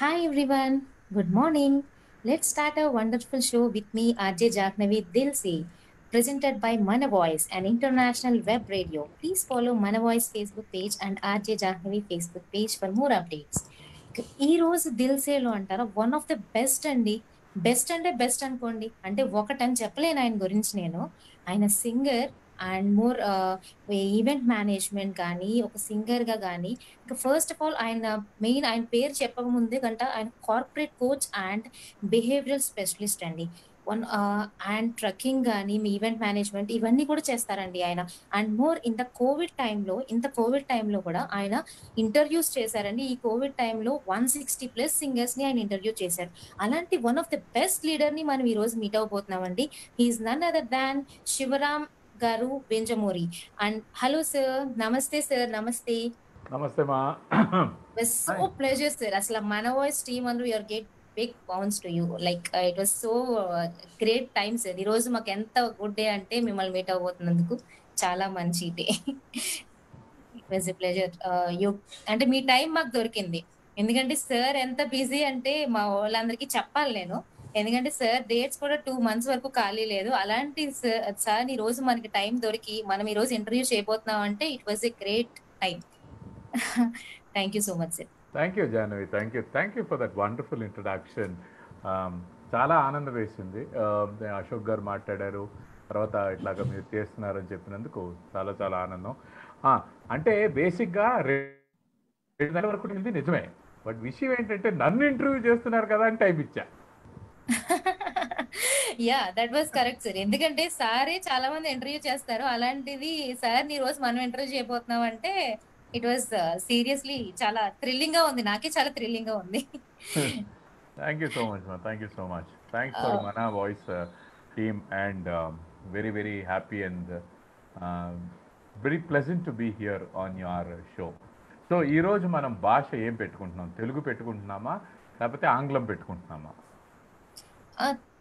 Hi everyone, good morning. Let's start a wonderful show with me, RJ Jahnavi Dilse, presented by Mana Voice, an international web radio. Please follow Mana Voice Facebook page and RJ Jahnavi Facebook page for more updates. ఈ రోజు దిల్సేలో అంటారా one of the best అండి. Best అంటే best అనుకోండి. అంటే ఒకటని చెప్పలేను ఆయన గురించి నేను. ఆయన singer and more event management కానీ, ఒక సింగర్‌గా గానీ, ఇంకా ఫస్ట్ ఆఫ్ ఆల్ ఆయన పేరు చెప్పకముందే ఆయన corporate coach and behavioural specialist అండి. అండ్ ట్రక్కింగ్ గాని, మీ ఈవెంట్ మేనేజ్మెంట్ ఇవన్నీ కూడా చేస్తారండి ఆయన. అండ్ మోర్ ఇంత కోవిడ్ టైమ్‌లో కూడా ఆయన ఇంటర్వ్యూస్ చేశారండి. ఈ కోవిడ్ టైమ్‌లో 160 ప్లస్ సింగర్స్‌ని ఆయన ఇంటర్వ్యూ చేశారు. అలాంటి వన్ ఆఫ్ ది బెస్ట్ లీడర్‌ని మనం ఈరోజు మీట్ అవ్వబోతున్నామండి. He is none other than Shivaram garu Venjamuri. And hello sir. నమస్తే సార్. నమస్తే. నమస్తే మా Was so hi. pleasure, sir. అసలు మన వాయిస్ టీమ్ అందరూ your get big bounce to you. Like it was so great time sir. ఈ రోజు మాకు ఎంత గుడ్ డే అంటే మిమ్మల్ని మీట్ అవ్వబోతున్నందుకు చాలా మంచి day. It was a pleasure. You అంటే మీ టైం మాకు దొరికింది. ఎందుకంటే సార్ ఎంత బిజీ అంటే మా వాళ్ళందరికీ చెప్పాలి నేను. ఎందుకంటే సార్ డేట్స్ కూడా 2 మంత్స్ వరకు ఖాళీ లేదు. అలాంటి సార్ ఈ రోజు మనకి టైం దొరికి మనం ఈ రోజు ఇంటర్వ్యూ చేయబోతున్నాం అంటే it was a great time. Thank you so much sir. Thank you Jahnavi, thank you for that wonderful introduction. చాలా ఆనందం వేసింది. అశోక్ గారు మాట్లాడారు, తర్వాత ఇట్లాగా మీరు చేస్తున్నారని చెప్పినందుకు చాలా చాలా ఆనందం. అంటే బేసిక్గా 2 నెలల వరకు ఉంది నిజమే, బట్ విషయం ఏంటంటే నన్ను ఇంటర్వ్యూ చేస్తున్నారు కదా అని టైం ఇచ్చా. Yeah that was correct sir. ఎందుకంటే సారే చాలా మంది ఇంటర్వ్యూ చేస్తారు. అలాంటిది సార్ ఈ రోజు మనం ఇంటర్వ్యూ చేయబోతున్నాం అంటే ఇట్ వాస్ సీరియస్లీ చాలా థ్రిల్లింగ్ గా ఉంది. నాకే చాలా థ్రిల్లింగ్ గా ఉంది. థ్యాంక్ యూ సో మచ్ మా, thank you so much. Thanks for మన voice team and very very happy and very pleasant to be here on your show. So ఈరోజు మనం భాష ఏం పెట్టుకుంటున్నాం? తెలుగు పెట్టుకుంటున్నామా లేకపోతే ఆంగ్లం పెట్టుకుంటున్నామా?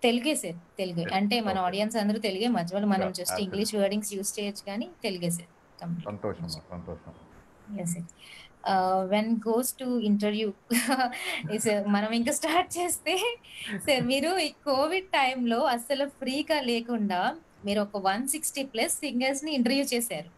తెలుగే సార్. తెలుగే. అంటే మన ఓకే, ఆడియన్స్ అందరూ తెలుగే. మధ్యలో మనం జస్ట్ ఇంగ్లీష్ వర్డింగ్స్ యూజ్ చేయొచ్చు కానీ తెలుగే సార్. కంప్లీట్. సంతోషం సంతోషం. Yes sir. When goes to interview మనం ఇంకా స్టార్ట్ చేస్తే సార్ మీరు ఈ కోవిడ్ టైంలో అసలు ఫ్రీగా లేకుండా మీరు ఒక 160 ప్లస్ సింగర్స్ ని ఇంటర్వ్యూ చేశారు.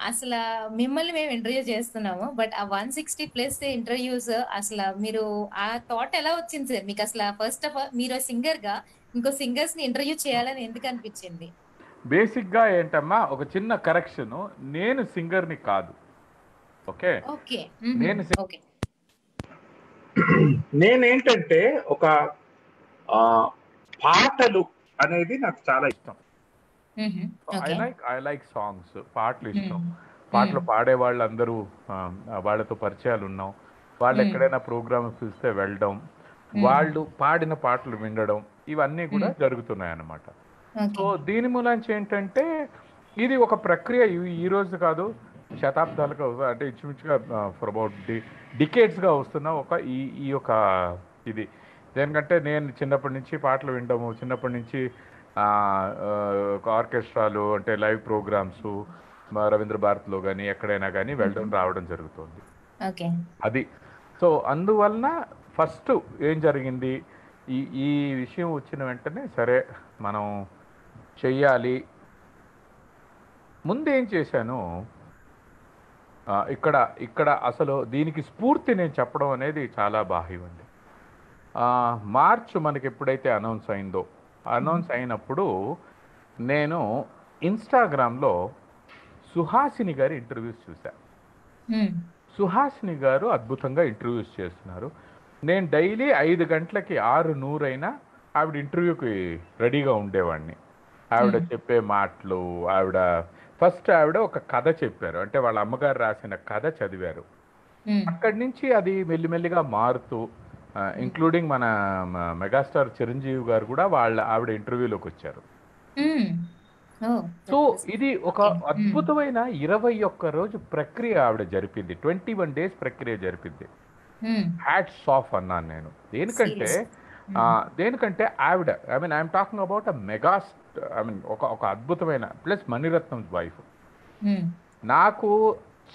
అసలు మిమ్మల్ని మేము ఇంటర్వ్యూ చేస్తున్నాము. బట్ ఆ 160 ప్లస్ ఇంటర్వ్యూస్ అసలు మీరు ఆ థాట్ ఎలా వచ్చింది సార్ మీకు? అసలు ఫస్ట్ ఆఫ్ ఆల్ మీరు సింగర్ గా ఇంకో సింగర్స్ ని ఇంటర్వ్యూ చేయాలని ఎందుకు అనిపించింది? బేసిక్గా ఏంటమ్మా, ఒక చిన్న కరెక్షను, నేను సింగర్ని కాదు. Okay, okay. నేను ఓకే. నేనేంటంటే ఒక ఆ, పాటలు అనేది నాకు చాలా ఇష్టం. ఐ లైక్ సాంగ్స్, పాటలు ఇష్టం. పాటలు పాడే వాళ్ళందరూ వాళ్ళతో పరిచయాలు ఉన్నాం. వాళ్ళు ఎక్కడైనా ప్రోగ్రామ్ చూస్తే వెళ్ళడం, వాళ్ళు పాడిన పాటలు వినడం, ఇవన్నీ కూడా జరుగుతున్నాయి అన్నమాట. సో దీని మూలంచి ఏంటంటే ఇది ఒక ప్రక్రియ. ఈ రోజు కాదు, శతాబ్దాలుగా అంటే ఇంచుమించుగా ఫర్ అబౌట్ డికేట్స్గా వస్తున్న ఒక ఈ యొక్క ఇది. దేనికంటే నేను చిన్నప్పటి నుంచి పాటలు వినడము, చిన్నప్పటి నుంచి ఆర్కెస్ట్రాలు అంటే లైవ్ ప్రోగ్రామ్స్ రవీంద్ర భారత్లో కానీ ఎక్కడైనా కానీ వెళ్ళడం రావడం జరుగుతుంది. అది సో అందువలన ఫస్ట్ ఏం జరిగింది, ఈ ఈ విషయం వచ్చిన వెంటనే సరే మనం చెయ్యాలి. ముందు ఏం చేశాను, ఇక్కడ అసలు దీనికి స్ఫూర్తి నేను చెప్పడం అనేది చాలా బాహ్యం అండి. మార్చ్ మనకి ఎప్పుడైతే అనౌన్స్ అయినప్పుడు నేను ఇన్స్టాగ్రామ్లో సుహాసిని గారి ఇంటర్వ్యూస్ చూశాను. సుహాసిని గారు అద్భుతంగా ఇంటర్వ్యూస్ చేస్తున్నారు. నేను డైలీ 5 గంటలకి 6:100 అయినా ఆవిడ ఇంటర్వ్యూకి రెడీగా ఉండేవాడిని. ఆవిడ చెప్పే మాటలు, ఫస్ట్ ఆవిడ ఒక కథ చెప్పారు, అంటే వాళ్ళ అమ్మగారు రాసిన కథ చదివారు. అక్కడి నుంచి అది మెల్లిమెల్లిగా మారుతూ ఇంక్లూడింగ్ మన మెగాస్టార్ చిరంజీవి గారు కూడా ఆవిడ ఇంటర్వ్యూలోకి వచ్చారు. సో ఇది ఒక అద్భుతమైన 21 రోజు ప్రక్రియ ఆవిడ జరిపింది. 21 days ప్రక్రియ జరిపింది. హ్యాట్స్ ఆఫ్ అన్నాను నేను. దేనికంటే ఆవిడ, ఐఎమ్ టాకింగ్ అబౌట్ ఒక అద్భుతమైన ప్లస్ మణిరత్నం వైఫ్. నాకు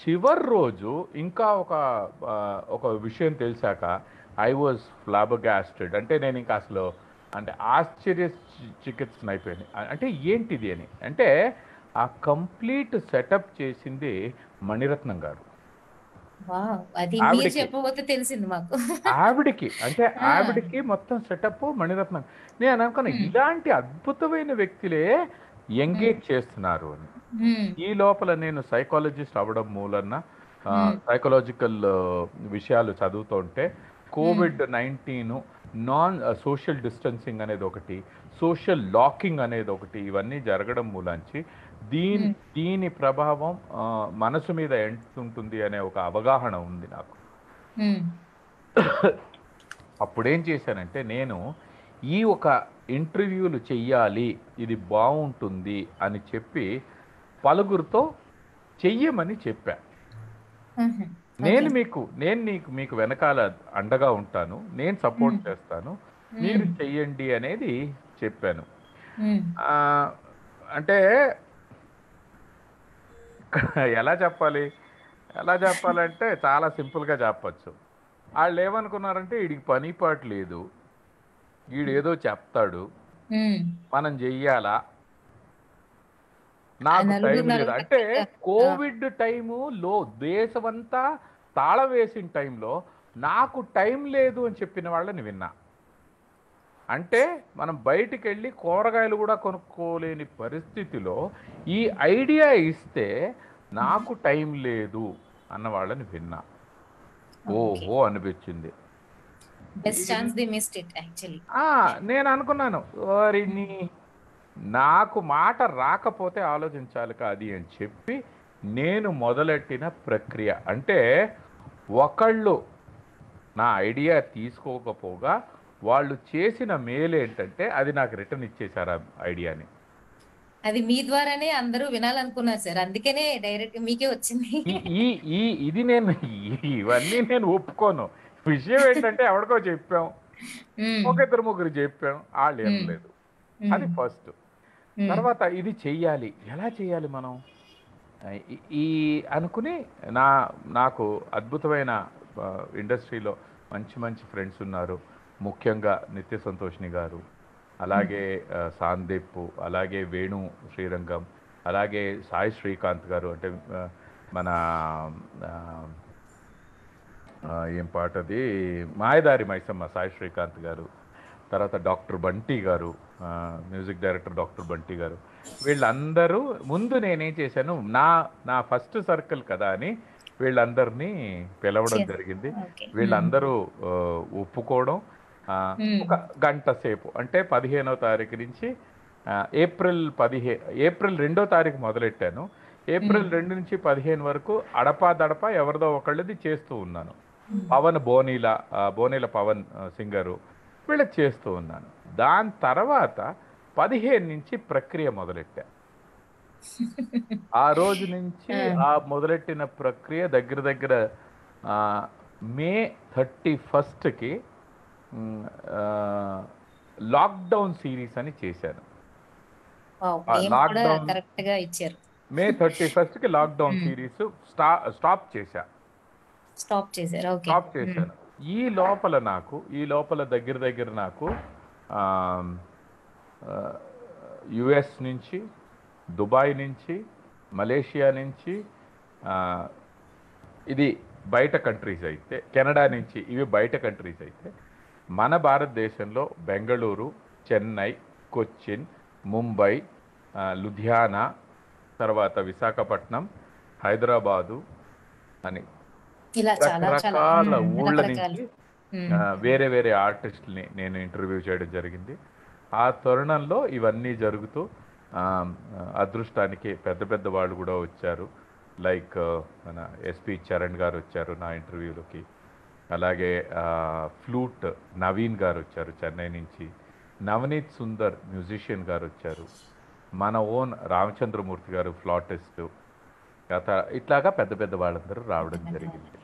చివరి రోజు ఇంకా ఒక విషయం తెలిసాక ఐ వాజ్ ఫ్లాబగాస్టెడ్. అంటే నేను ఇంకా అసలు అంటే చికిత్సన అయిపోయింది. అంటే ఏంటిది అని అంటే ఆ కంప్లీట్ సెటప్ చేసింది మణిరత్నం గారు. అది మీరు చెప్పబోతే తెలిసింది మాకు. ఆవిడికి మొత్తం సెటప్ మణిరత్నం. నేను అనుకున్నా ఇలాంటి అద్భుతమైన వ్యక్తులే ఎంగేజ్ చేస్తున్నారు అని. ఈ లోపల నేను సైకాలజిస్ట్ అవ్వడం మూలన సైకలాజికల్ విషయాలు చదువుతుంటే COVID-19 నాన్ సోషల్ డిస్టెన్సింగ్ అనేది ఒకటి, సోషల్ లాకింగ్ అనేది ఒకటి, ఇవన్నీ జరగడం మూలంచి దీని ప్రభావం మనసు మీద ఎంత ఉంటుంది అనే ఒక అవగాహన ఉంది నాకు. అప్పుడేం చేశానంటే నేను ఈ ఒక ఇంటర్వ్యూలు చెయ్యాలి, ఇది బాగుంటుంది అని చెప్పి పలుగురితో చెయ్యమని చెప్పా. నేను మీకు వెనకాల అండగా ఉంటాను, నేను సపోర్ట్ చేస్తాను, మీరు చెయ్యండి అనేది చెప్పాను. అంటే ఎలా చెప్పాలంటే చాలా సింపుల్గా చెప్పచ్చు. వాళ్ళు ఏమనుకున్నారంటే వీడికి పని పాటు లేదు, వీడేదో చెప్తాడు, మనం చెయ్యాలా, నాకు టైం లేదు. అంటే కోవిడ్ టైములో దేశమంతా తాళం వేసిన టైంలో నాకు టైం లేదు అని చెప్పిన వాళ్ళని విన్నా. అంటే మనం బయటికి వెళ్ళి కూరగాయలు కూడా కొనుక్కోలేని పరిస్థితిలో ఈ ఐడియా ఇస్తే నాకు టైం లేదు అన్న వాళ్ళని విన్నా. ఓహో అనిపించింది. నేను అనుకున్నాను, నాకు మాట రాకపోతే ఆలోచించాలి కాదు అని చెప్పి నేను మొదలెట్టిన ప్రక్రియ. అంటే ఒకళ్ళు నా ఐడియా తీసుకోకపోగా వాళ్ళు చేసిన మేలు ఏంటంటే అది నాకు రిటర్న్ ఇచ్చేశారు ఆ ఐడియాని. అది మీ ద్వారానే అందరూ వినాలనుకున్నారు సార్, అందుకనే డైరెక్ట్ మీకే వచ్చింది. ఇవన్నీ నేను ఒప్పుకోను. విషయం ఏంటంటే ఎవరికో చెప్పాం, ఒక ఇద్దరు ముగ్గురు చెప్పాం, వాళ్ళు ఏం లేదు. అది ఫస్ట్. తర్వాత ఇది చెయ్యాలి, ఎలా చెయ్యాలి మనం అనుకుని నాకు అద్భుతమైన ఇండస్ట్రీలో మంచి ఫ్రెండ్స్ ఉన్నారు. ముఖ్యంగా నిత్య సంతోష్ని గారు, అలాగే సాందీప్, అలాగే వేణు శ్రీరంగం, అలాగే సాయి శ్రీకాంత్ గారు, అంటే మన ఏం పాటది మాయదారి మైసమ్మ సాయి శ్రీకాంత్ గారు, తర్వాత డాక్టర్ బంటి గారు, మ్యూజిక్ డైరెక్టర్ డాక్టర్ బంటి గారు. వీళ్ళందరూ ముందు నేనేం చేశాను, నా ఫస్ట్ సర్కిల్ కదా అని వీళ్ళందరినీ పిలవడం జరిగింది. వీళ్ళందరూ ఒప్పుకోవడం. ఒక గంట సేపు అంటే 15వ తారీఖు నుంచి ఏప్రిల్ 2వ తారీఖు మొదలెట్టాను. ఏప్రిల్ 2 నుంచి 15 వరకు అడపా ఎవరిదో ఒకళ్ళది చేస్తూ ఉన్నాను. బోనీల పవన్ సింగరు వీళ్ళకి చేస్తూ ఉన్నాను. దాని తర్వాత 15 నుంచి ప్రక్రియ మొదలెట్టా. ఆ రోజు నుంచి ఆ మొదలెట్టిన ప్రక్రియ దగ్గర మే 31కి లాక్డౌన్ సిరీస్ అని చేశాను. మే 31కి లాక్డౌన్ సిరీస్ స్టాప్ చేశాను. ఈ లోపల దగ్గర నాకు యుఎస్ నుంచి, దుబాయ్ నుంచి, మలేషియా నుంచి, ఇది బయట కంట్రీస్ అయితే, కెనడా నుంచి, ఇవి బయట కంట్రీస్ అయితే, మన భారతదేశంలో బెంగళూరు, చెన్నై, కొచ్చిన్, ముంబై, లుధియానా, తర్వాత విశాఖపట్నం, హైదరాబాదు అని రకరకాల ఊళ్ళ నుంచి వేరే ఆర్టిస్టుల్ని నేను ఇంటర్వ్యూ చేయడం జరిగింది. ఆ తరుణంలో ఇవన్నీ జరుగుతూ అదృష్టానికి పెద్ద వాళ్ళు కూడా వచ్చారు. లైక్ మన ఎస్పి చరణ్ గారు వచ్చారు నా ఇంటర్వ్యూలోకి. అలాగే ఫ్లూట్ నవీన్ గారు వచ్చారు చెన్నై నుంచి. నవనీత్ సుందర్ మ్యూజిషియన్ గారు వచ్చారు. మన ఓన్ రామచంద్రమూర్తి గారు ఫ్లాటిస్ట్. ఇట్లాగా పెద్ద వాళ్ళందరూ రావడం జరిగింది.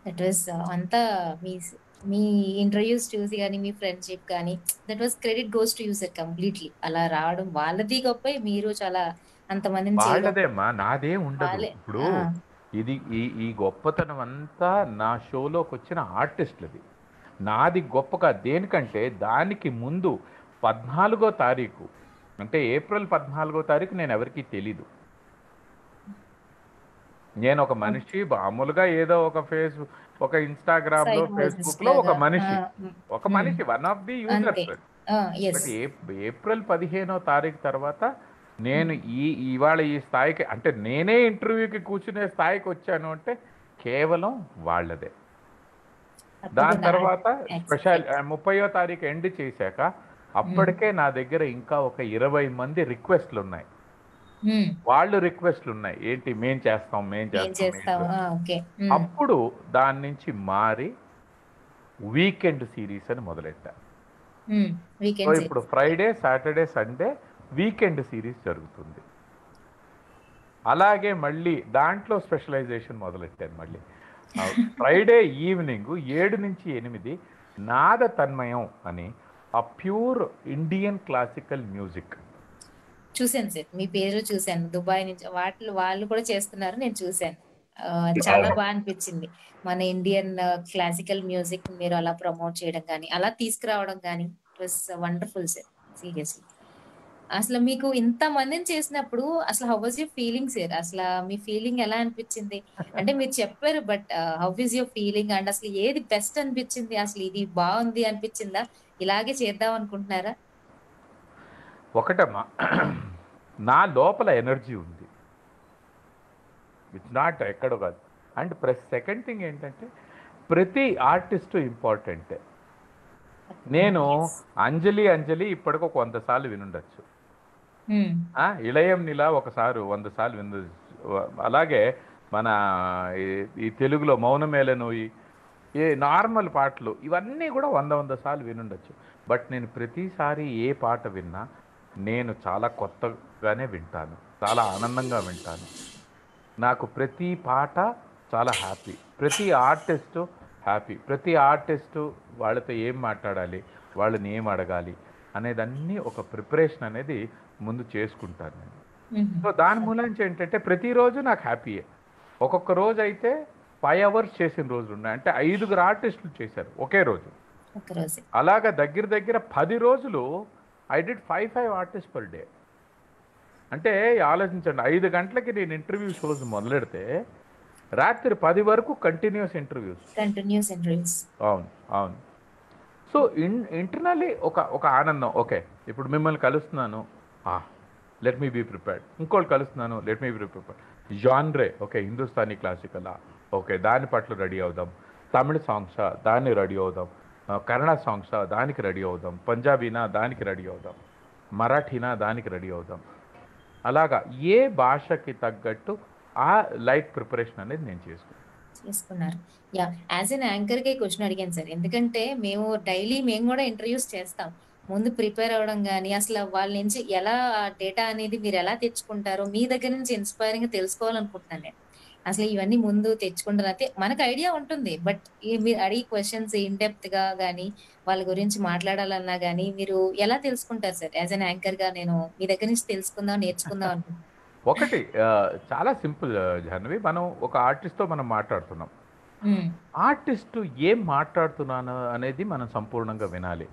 దట్ వాస్ అంతా మీ ఇంటర్వ్యూస్ చూసి కానీ, మీ ఫ్రెండ్షిప్ కానీ, that was credit goes to you sir completely. అలా రావడం వాళ్ళది గొప్ప, మీరు చాలా అంతమందిని వాళ్ళదేమ్మా, నాదే ఉండదు. ఇప్పుడు ఇది ఈ గొప్పతనం అంతా నా షోలోకి వచ్చిన ఆర్టిస్టులది. నాది గొప్పగా దేనికంటే దానికి ముందు 14వ తారీఖు, అంటే ఏప్రిల్ 14వ తారీఖు నేను ఎవరికీ తెలీదు. నేను ఒక మనిషి మామూలుగా ఏదో ఒక ఒక ఇన్స్టాగ్రామ్లో ఫేస్బుక్లో ఒక మనిషి one of the users. But April 15వ తారీఖు తర్వాత నేను ఇవాళ ఈ స్థాయికి, అంటే నేనే ఇంటర్వ్యూకి కూర్చునే స్థాయికి వచ్చాను అంటే కేవలం వాళ్ళదే. దాని తర్వాత స్పెషల్ 30వ తారీఖు ఎండ్ చేశాక అప్పటికే నా దగ్గర ఇంకా ఒక 20 మంది రిక్వెస్ట్లు ఉన్నాయి. వాళ్ళు రిక్వెస్ట్లు ఉన్నాయి, ఏంటి మేం చేస్తాం. అప్పుడు దాని నుంచి మారి వీకెండ్ సిరీస్ అని మొదలెట్టా. సో ఇప్పుడు Friday, Saturday, Sunday weekend series జరుగుతుంది. అలాగే మళ్ళీ దాంట్లో స్పెషలైజేషన్ మొదలెట్టాను. మళ్ళీ ఫ్రైడే ఈవినింగ్ 7 నుంచి 8 నాద తన్మయం అని ఆ ప్యూర్ ఇండియన్ క్లాసికల్ మ్యూజిక్. చూశాను సార్, మీ పేరు చూశాను, దుబాయ్ నుంచి వాళ్ళు కూడా చేస్తున్నారు, నేను చూశాను. చాలా బాగా అనిపించింది. మన ఇండియన్ క్లాసికల్ మ్యూజిక్ మీరు అలా ప్రమోట్ చేయడం కానీ, అలా తీసుకురావడం కానీ, it was wonderful sir, seriously. అసలు మీకు ఇంత మందిని చేసినప్పుడు అసలు how was your feeling sir? అసలు మీ ఫీలింగ్ ఎలా అనిపించింది? అంటే మీరు చెప్పారు, but how is your feeling? And అసలు ఏది బెస్ట్ అనిపించింది? అసలు ఇది బాగుంది అనిపించిందా? ఇలాగే చేద్దాం అనుకుంటున్నారా? ఒకటమ్మా, నా లోపల ఎనర్జీ ఉంది, ఇట్స్ నాట్ ఎక్కడో కాదు. అండ్ సెకండ్ థింగ్ ఏంటంటే ప్రతి ఆర్టిస్టు ఇంపార్టెంటే. నేను అంజలి ఇప్పటికో 100 సార్లు వినుండొచ్చు, ఇళయం నిలా ఒకసారి 100 సార్లు వినుండొచ్చు. అలాగే మన ఈ తెలుగులో మౌనమేలనోయి, ఏ నార్మల్ పాటలు ఇవన్నీ కూడా 100 సార్లు వినుండొచ్చు. బట్ నేను ప్రతిసారి ఏ పాట విన్నా నేను చాలా కొత్తగానే వింటాను, చాలా ఆనందంగా వింటాను. నాకు ప్రతి పాట చాలా హ్యాపీ, ప్రతి ఆర్టిస్టు హ్యాపీ, ప్రతి ఆర్టిస్టు వాళ్ళతో ఏం మాట్లాడాలి, వాళ్ళని ఏం అడగాలి అనేదన్నీ ఒక ప్రిపరేషన్ అనేది ముందు చేసుకుంటాను నేను. సో దాని మూలంచి ఏంటంటే ప్రతిరోజు నాకు హ్యాపీయే. ఒక్కొక్క రోజు అయితే 5 అవర్స్ చేసిన రోజులు ఉన్నాయి, అంటే 5 ఆర్టిస్టులు చేశారు ఒకే రోజు. అలాగా దగ్గర 10 రోజులు I did 5 artist per day. అంటే ఆలోచించండి, 5 గంటలకి నేను ఇంటర్వ్యూ షోస్ మొదలెడితే రాత్రి 10 వరకు కంటిన్యూస్ ఇంటర్వ్యూస్. అవును. సో ఇంటర్నల్లీ ఒక ఆనందం. ఓకే, ఇప్పుడు మిమ్మల్ని కలుస్తున్నాను, లెట్ మీ బీ ప్రిపేర్డ్. ఇంకోటి కలుస్తున్నాను, let me be prepared. Genre, okay, Hindustani క్లాసికలా, ఓకే, దాని పట్ల రెడీ అవుదాం. తమిళ సాంగ్సా, దాన్ని రెడీ అవుదాం. కన్నడ సాంగ్సా, దానికి రెడీ అవుదాం. పంజాబీనా, దానికి రెడీ అవుదాం. మరాఠీనా, దానికి రెడీ అవుదాం. అలాగా ఏ భాషకి తగ్గట్టు ఆ లైట్ ప్రిపరేషన్ అనేది నేను చేసుకున్నారు. యా, యాజ్ ఎన్ యాంకర్గా క్వశ్చన్ అడిగాను సార్, ఎందుకంటే మేము కూడా ఇంటర్వ్యూస్ చేస్తాం. ముందు ప్రిపేర్ అవ్వడం కానీ, అసలు వాళ్ళ నుంచి ఎలా డేటా అనేది మీరు ఎలా తెచ్చుకుంటారో మీ దగ్గర నుంచి ఇన్స్పైరింగ్ తెలుసుకోవాలనుకుంటున్నాను నేను. అసలు ఇవన్నీ ముందు తెచ్చుకుంటారు అయితే మనకు ఐడియా ఉంటుంది, బట్ మీరు అడిగే క్వశ్చన్స్ ఇన్ డెప్త్ గా కానీ, వాళ్ళ గురించి మాట్లాడాలన్నా కానీ మీరు ఎలా తెలుసుకుంటారు సార్? యాజ్ అన్ యాంకర్ గా నేను మీ దగ్గర నుంచి నేర్చుకుందాం అనుకుంటున్నాను. ఒకటి చాలా సింపుల్ జాహ్నవి, మనం ఒక ఆర్టిస్ట్తో మనం మాట్లాడుతున్నాం. ఆర్టిస్ట్ ఏం మాట్లాడుతున్నాను అనేది మనం సంపూర్ణంగా వినాలి.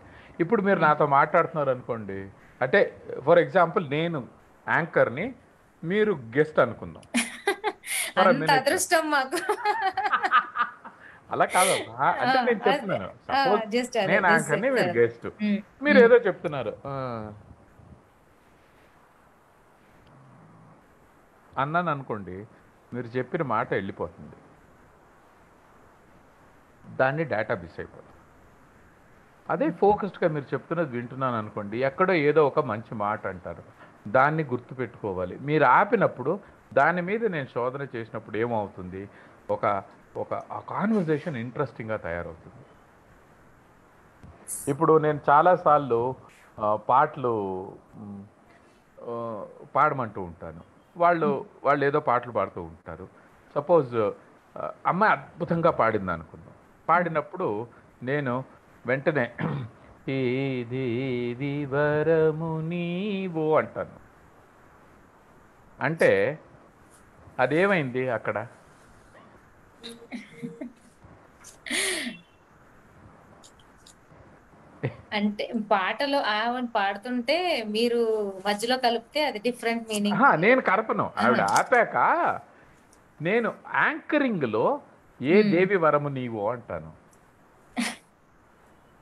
ఇప్పుడు మీరు నాతో మాట్లాడుతున్నారు అనుకోండి, అంటే ఫర్ ఎగ్జాంపుల్ నేను యాంకర్ని, మీరు గెస్ట్ అనుకుందాం. అదృష్టం మాకు. అలా కాదు, అంటే నేను చెప్తున్నాను, సపోజ్ నేను యాంకర్ని, మీరు గెస్ట్, మీరు ఏదో చెప్తున్నారు అన్నాను అనుకోండి, మీరు చెప్పిన మాట వెళ్ళిపోతుంది, దాన్ని డేటా మిస్ అయిపోతుంది. అదే ఫోకస్డ్గా మీరు చెప్తున్నది వింటున్నాను అనుకోండి, ఎక్కడో ఏదో ఒక మంచి మాట అంటారు, దాన్ని గుర్తుపెట్టుకోవాలి. మీరు ఆపినప్పుడు దాని మీద నేను శోధన చేసినప్పుడు ఏమవుతుంది, ఒక కాన్వర్జేషన్ ఇంట్రెస్టింగ్గా తయారవుతుంది. ఇప్పుడు నేను చాలాసార్లు పాటలు పాడమంటూ ఉంటాను, వాళ్ళు ఏదో పాటలు పాడుతూ ఉంటారు. సపోజ్ అమ్మాయి అద్భుతంగా పాడింది అనుకుందాం, పాడినప్పుడు నేను వెంటనే ఇది వరము నీవో అంటాను. అంటే అదేమైంది, అక్కడ అంటే పాటలో పాడుతుంటే మీరు మధ్యలో కలిపితే అది డిఫరెంట్ మీనింగ్. నేను కలపను. ఆవిడ ఆపాక నేను యాంకరింగ్లో ఏ దేవి వరము నీవో అంటాను.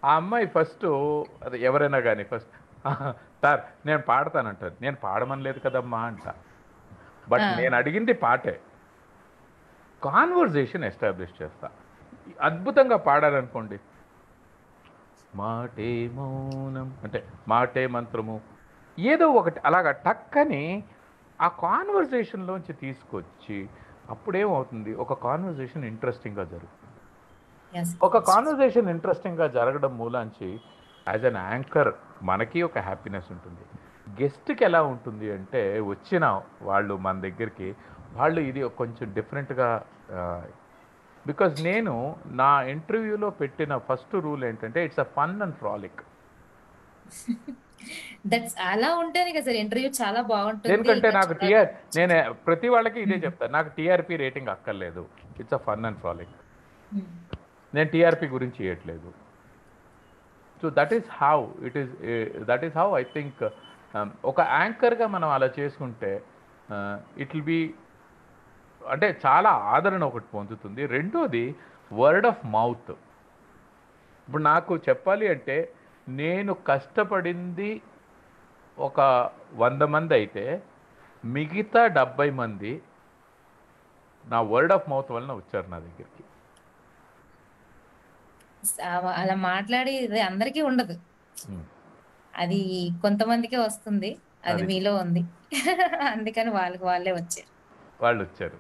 ఆ అమ్మాయి ఫస్ట్, అది ఎవరైనా కానీ ఫస్ట్ సార్ నేను పాడతానంటాను. నేను పాడమనలేదు కదమ్మా అంట. బట్ నేను అడిగింది పాటే. కాన్వర్జేషన్ ఎస్టాబ్లిష్ చేస్తా. అద్భుతంగా పాడారనుకోండి, మాటే మౌనం అంటే మాటే మంత్రము ఏదో ఒకటి అలాగా టక్కని ఆ కాన్వర్జేషన్లోంచి తీసుకొచ్చి అప్పుడేమవుతుంది, ఒక కాన్వర్జేషన్ ఇంట్రెస్టింగ్గా జరుగుతుంది. ఒక కాన్వర్జేషన్ ఇంట్రెస్టింగ్గా జరగడం మూలాంచి యాజ్ అన్ యాంకర్ మనకి ఒక హ్యాపీనెస్ ఉంటుంది. గెస్ట్కి ఎలా ఉంటుంది అంటే, వచ్చిన వాళ్ళు మన దగ్గరికి వాళ్ళు ఇది కొంచెం డిఫరెంట్గా, బికాజ్ నేను నా ఇంటర్వ్యూలో పెట్టిన ఫస్ట్ రూల్ ఏంటంటే it's a fun and frolic. That's అలా ఉంటేనే కదా సార్ ఇంటర్వ్యూ చాలా బాగుంటుంది. ఎందుకంటే నాకు నేను ప్రతి వాళ్ళకి ఇదే చెప్తాను, నాకు టీఆర్పీ రేటింగ్ అక్కర్లేదు. It's a fun and frolic. నేను టీఆర్పీ గురించి చేయట్లేదు. So that is how I think ఒక యాంకర్గా మనం అలా చేసుకుంటే ఇట్ విల్ బి అంటే చాలా ఆదరణ ఒకటి పొందుతుంది. రెండోది వర్డ్ ఆఫ్ మౌత్. ఇప్పుడు నాకు చెప్పాలి అంటే నేను కష్టపడింది ఒక 100 మంది అయితే మిగతా 70 మంది నా వర్డ్ ఆఫ్ మౌత్ వలన వచ్చారు నా దగ్గరికి. అలా మాట్లాడి అందరికీ ఉండదు, అది కొంతమందికే వస్తుంది. అది మీలో ఉంది. అందుకని వాళ్ళే వాళ్ళు వచ్చారు.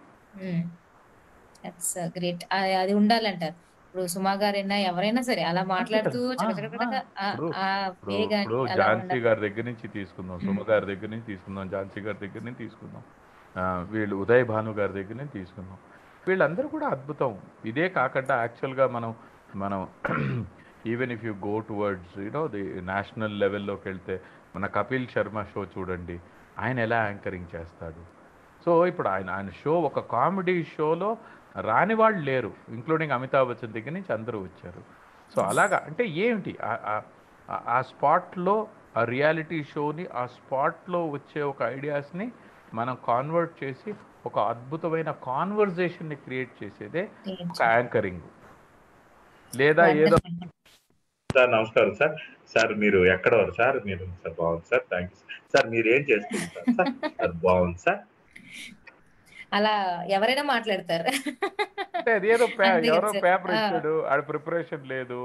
That's great. అది ఉండాలంటారు. ఇప్పుడు సుమా గారైనా ఎవరైనా సరే అలా మాట్లాడుతూ చకచకచక ఇప్పుడు ఝాన్సీ గారి దగ్గర నుంచి తీసుకుందాం, సుమ గారి దగ్గర నుంచి తీసుకుందాం, ఝాన్సీ గారి దగ్గర నుంచి తీసుకుందాం, వీళ్ళు ఉదయ్ భాను గారి దగ్గర నుంచి తీసుకుందాం. వీళ్ళందరూ కూడా అద్భుతం. ఇదే కాకుండా యాక్చువల్గా మనం even if you go towards the national లెవెల్లోకి వెళ్తే మన కపిల్ శర్మ షో చూడండి, ఆయన ఎలా యాంకరింగ్ చేస్తాడు. సో ఇప్పుడు ఆయన షో ఒక కామెడీ షోలో రాని వాళ్ళు లేరు, ఇంక్లూడింగ్ అమితాబ్ బచ్చన్ దగ్గర నుంచి అందరూ వచ్చారు. సో అలాగా అంటే ఏమిటి ఆ స్పాట్లో ఆ రియాలిటీ షోని ఆ స్పాట్లో వచ్చే ఒక ఐడియాస్ని మనం కాన్వర్ట్ చేసి ఒక అద్భుతమైన కాన్వర్జేషన్ని క్రియేట్ చేసేదే ఒక యాంకరింగ్. లేదా ఏదో సార్ నమస్కారం సార్. సార్ మీరు ఎక్కడ వారు సార్? మీరు సార్ బాగుంది సార్, థ్యాంక్ యూ సార్. మీరు ఏం చేస్తుంటారు సార్? సార్ బాగుంది సార్. అలా ఎవరైనా మాట్లాడతారు. అంటే అది ఏదో ఎవరో పేపర్ ఇచ్చాడు, ఆడ ప్రిపరేషన్ లేదు.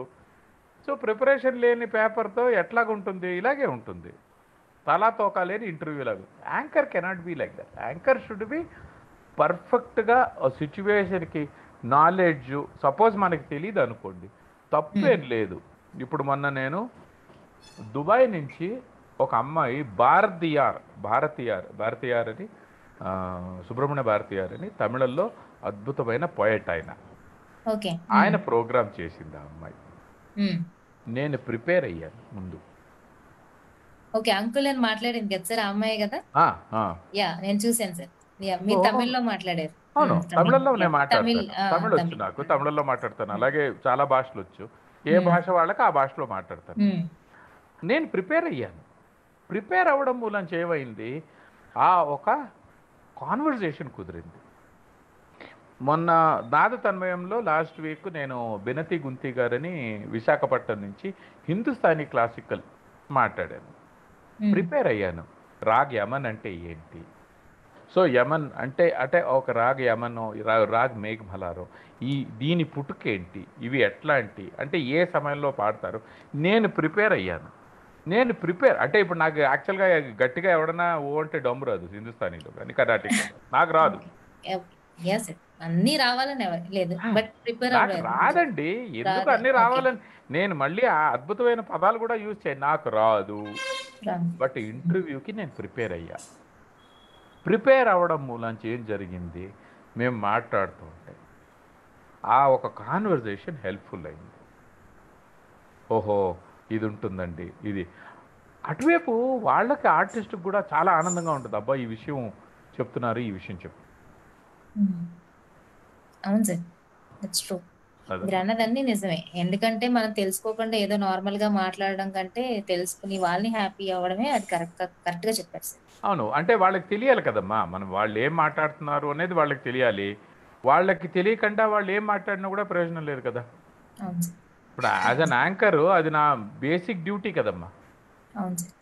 సో ప్రిపరేషన్ లేని పేపర్తో ఎట్లాగుంటుంది, ఇలాగే ఉంటుంది. తలా తోకా లేని ఇంటర్వ్యూ లాగా. Anchor cannot be like that. Anchor should be పర్ఫెక్ట్గా సిచ్యువేషన్కి నాలెడ్జ్. సపోజ్ మనకి తెలియదు అనుకోండి, తప్పేం లేదు. ఇప్పుడు మొన్న నేను దుబాయ్ నుంచి ఒక అమ్మాయి భారతియార్ అని సుబ్రహ్మణ్య భారతియార్ అని తమిళంలో అద్భుతమైన పోయట్ ఆయన ప్రోగ్రామ్ చేసింది ఆ అమ్మాయి. నేను ప్రిపేర్ అయ్యాను ముందు. అంకుల్ అని మాట్లాడింది కదా సార్ ఆ అమ్మాయి కదా? నేను చూసాను సార్. మీరు తమిళ్లో మాట్లాడారు. అవును, తమిళంలో నేను మాట్లాడతాను. తమిళ్ వచ్చు నాకు, తమిళంలో మాట్లాడతాను. అలాగే చాలా భాషలు వచ్చు. ఏ భాష వాళ్ళకి ఆ భాషలో మాట్లాడతాను. నేను ప్రిపేర్ అయ్యాను. ప్రిపేర్ అవ్వడం మూలం ఏమైంది, ఒక కాన్వర్జేషన్ కుదిరింది. మొన్న నాద తన్మయంలో లాస్ట్ వీక్ నేను బెనతి గుంతి గారని విశాఖపట్నం నుంచి హిందుస్థానీ క్లాసికల్ మాట్లాడాను. ప్రిపేర్ అయ్యాను. రాగ్ యమన్ అంటే ఏంటి, సో యమన్ అంటే ఒక రాగ్ యమనో రాగ్ మేఘమలారో దీని పుట్టుకేంటి, ఇవి ఎట్లాంటి అంటే ఏ సమయంలో పాడతారు, నేను ప్రిపేర్ అయ్యాను. అంటే ఇప్పుడు నాకు యాక్చువల్గా గట్టిగా ఎవడన్నా ఓ అంటే డమ్ము రాదు హిందుస్థానీలో కానీ కర్ణాటక నాకు రాదు. అన్ని రావాలని లేదు, బట్ ప్రిపేర్ రాదండి. ఎందుకు అన్ని రావాలని నేను మళ్ళీ ఆ అద్భుతమైన పదాలు కూడా యూజ్ చేయను, నాకు రాదు. బట్ ఇంటర్వ్యూకి నేను ప్రిపేర్ అయ్యా. ప్రిపేర్ అవ్వడం మూలంచి ఏం జరిగింది, మేము మాట్లాడుతూ ఉంటే ఒక కాన్వర్జేషన్ హెల్ప్ఫుల్ అయింది. ఓహో ఇది ఉంటుందండి, ఇది అటువైపు వాళ్ళకి ఆర్టిస్ట్కి కూడా చాలా ఆనందంగా ఉంటుంది. అబ్బా ఈ విషయం చెప్తున్నారు, ఈ విషయం అవును సార్. That's true. అదే మీరు అన్నదన్నీ నిజమే. ఎందుకంటే మనం తెలుసుకోకుండా ఏదో నార్మల్ గా మాట్లాడడం కంటే తెలుసుకుని వాళ్ళని హ్యాపీ అవ్వడమే అది కరెక్ట్ గా చెప్పారు సార్. అవును. అంటే వాళ్ళకి తెలియాలి కదమ్మా! మనం వాళ్ళు ఏం మాట్లాడుతున్నారు అనేది వాళ్ళకి తెలియాలి. వాళ్ళకి తెలియకుండా వాళ్ళు ఏం మాట్లాడినా కూడా ప్రయోజనం లేదు కదా! అవును సార్. ఇప్పుడు యాజ్ అన్ యాంకర్ అది నా బేసిక్ డ్యూటీ కదమ్మా! అవును sir.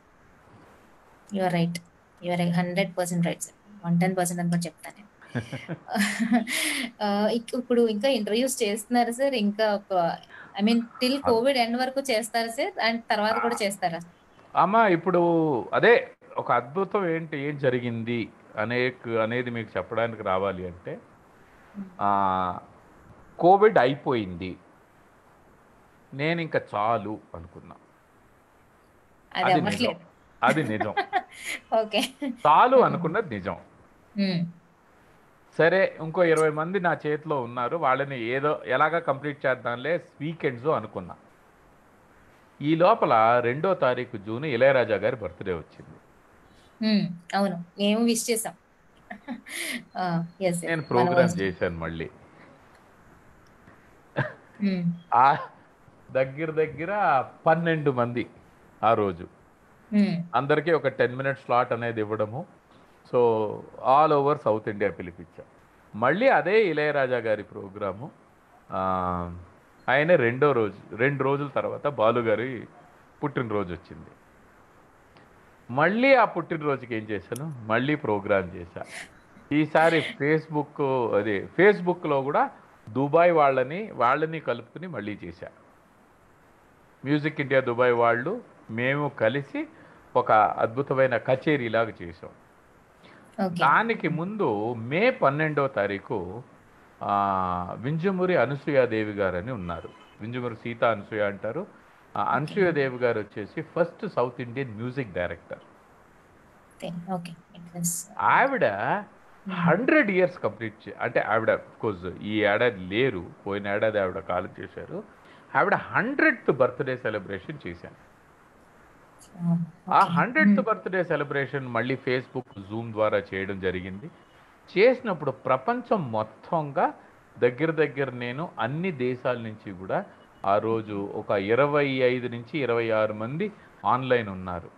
You are right. You are 100% right sir. 110% అని కూడా చెప్తాను నేను. ఇప్పుడు ఇంకా ఇంటర్వ్యూస్ చేస్తున్నారా సార్? ఇంకా ఐ మీన్ టిల్ అద్ కోవిడ్ ఎండ్ వరకు చేస్తారా సార్? అండ్ తర్వాత కూడా ఆహ్, చేస్తారా? అమ్మా ఇప్పుడు అదే ఒక అద్భుతం ఏం జరిగింది అనేది మీకు చెప్పడానికి రావాలి అంటే హ్మ్. ఆహ్, కోవిడ్ అయిపోయింది. నేనింక చాలు అనుకున్నా. అది అది నిజం. అవ్వట్లేదు. అది నిజం. ఓకే. చాలు హ్మ్. అనుకున్నది నిజం. హ్మ్. సరే ఇంకో 20 మంది నా చేతిలో ఉన్నారు. వాళ్ళని ఏదో ఎలాగా కంప్లీట్ చేద్దాంలే వీకెండ్స్ అనుకున్నా. ఈ లోపల 2వ తారీఖు జూన్ ఇళయరాజా గారి బర్త్‌డే వచ్చింది. హ్మ్. అవును. మేము విష్ చేసాం. ఆ! యెస్. యెస్. నేను మన ప్రోగ్రామ్ వాయిస్. చేశాను మళ్ళీ. హ్మ్. ఆ దగ్గర దగ్గర 12 మంది ఆ రోజు. హ్మ్. అందరికీ ఒక 10 మినిట్స్ స్లాట్ అనేది ఇవ్వడము. So, all over South India పిలిపించా. మళ్ళీ అదే ఇళయరాజా గారి ప్రోగ్రాము. ఆహ్, ఆయన రెండో రోజు 2 రోజుల తర్వాత బాలు గారి పుట్టినరోజొచ్చింది. మళ్ళీ ఆ పుట్టినరోజుకి ఏం చేశాను, మళ్ళీ ప్రోగ్రామ్ చేశా. ఈసారి ఫేస్‌బుక్‌లో గూడా దుబాయ్ వాళ్ళని కలుపుకొని మళ్ళీ చేశా. మ్యూజిక్ ఇండియా దుబాయ్ వాళ్ళు, మేము కలిసి ఒక అద్భుతమైన కచేరీలాగా చేశాం. ఓకే. దానికి ముందు మే 12వ తారీఖు వింజమూరి అనసూయాదేవి గారని ఉన్నారు. వింజమూరి సీత అనసూయ అంటారు. ఓకే. అనసూయాదేవి గారు వచ్చేసి first south Indian music director. Okay. It was ఆవిడ హ్మ్. 100 ఇయర్స్ కంప్లీట్ అంటే ఆవిడ కోర్స్ ఈ ఏడాది లేరు. పోయిన ఏడాది ఆవిడ కాలం చేశారు. ఆవిడ 100th బర్త్‌డే సెలబ్రేషన్ చేశాను. ఆ ఓకే. 100th హ్మ్. బర్త్‌డే సెలబ్రేషన్ మళ్ళీ ఫేస్‌బుక్, జూమ్ ద్వారా చేయడం జరిగింది. చేసినప్పుడు ప్రపంచం మొత్తంగా దగ్గర దగ్గర నేను అన్ని దేశాల నుంచి గూడా ఆ రోజు ఒక 25-26 మంది ఆన్‌లైన్ ఉన్నారు.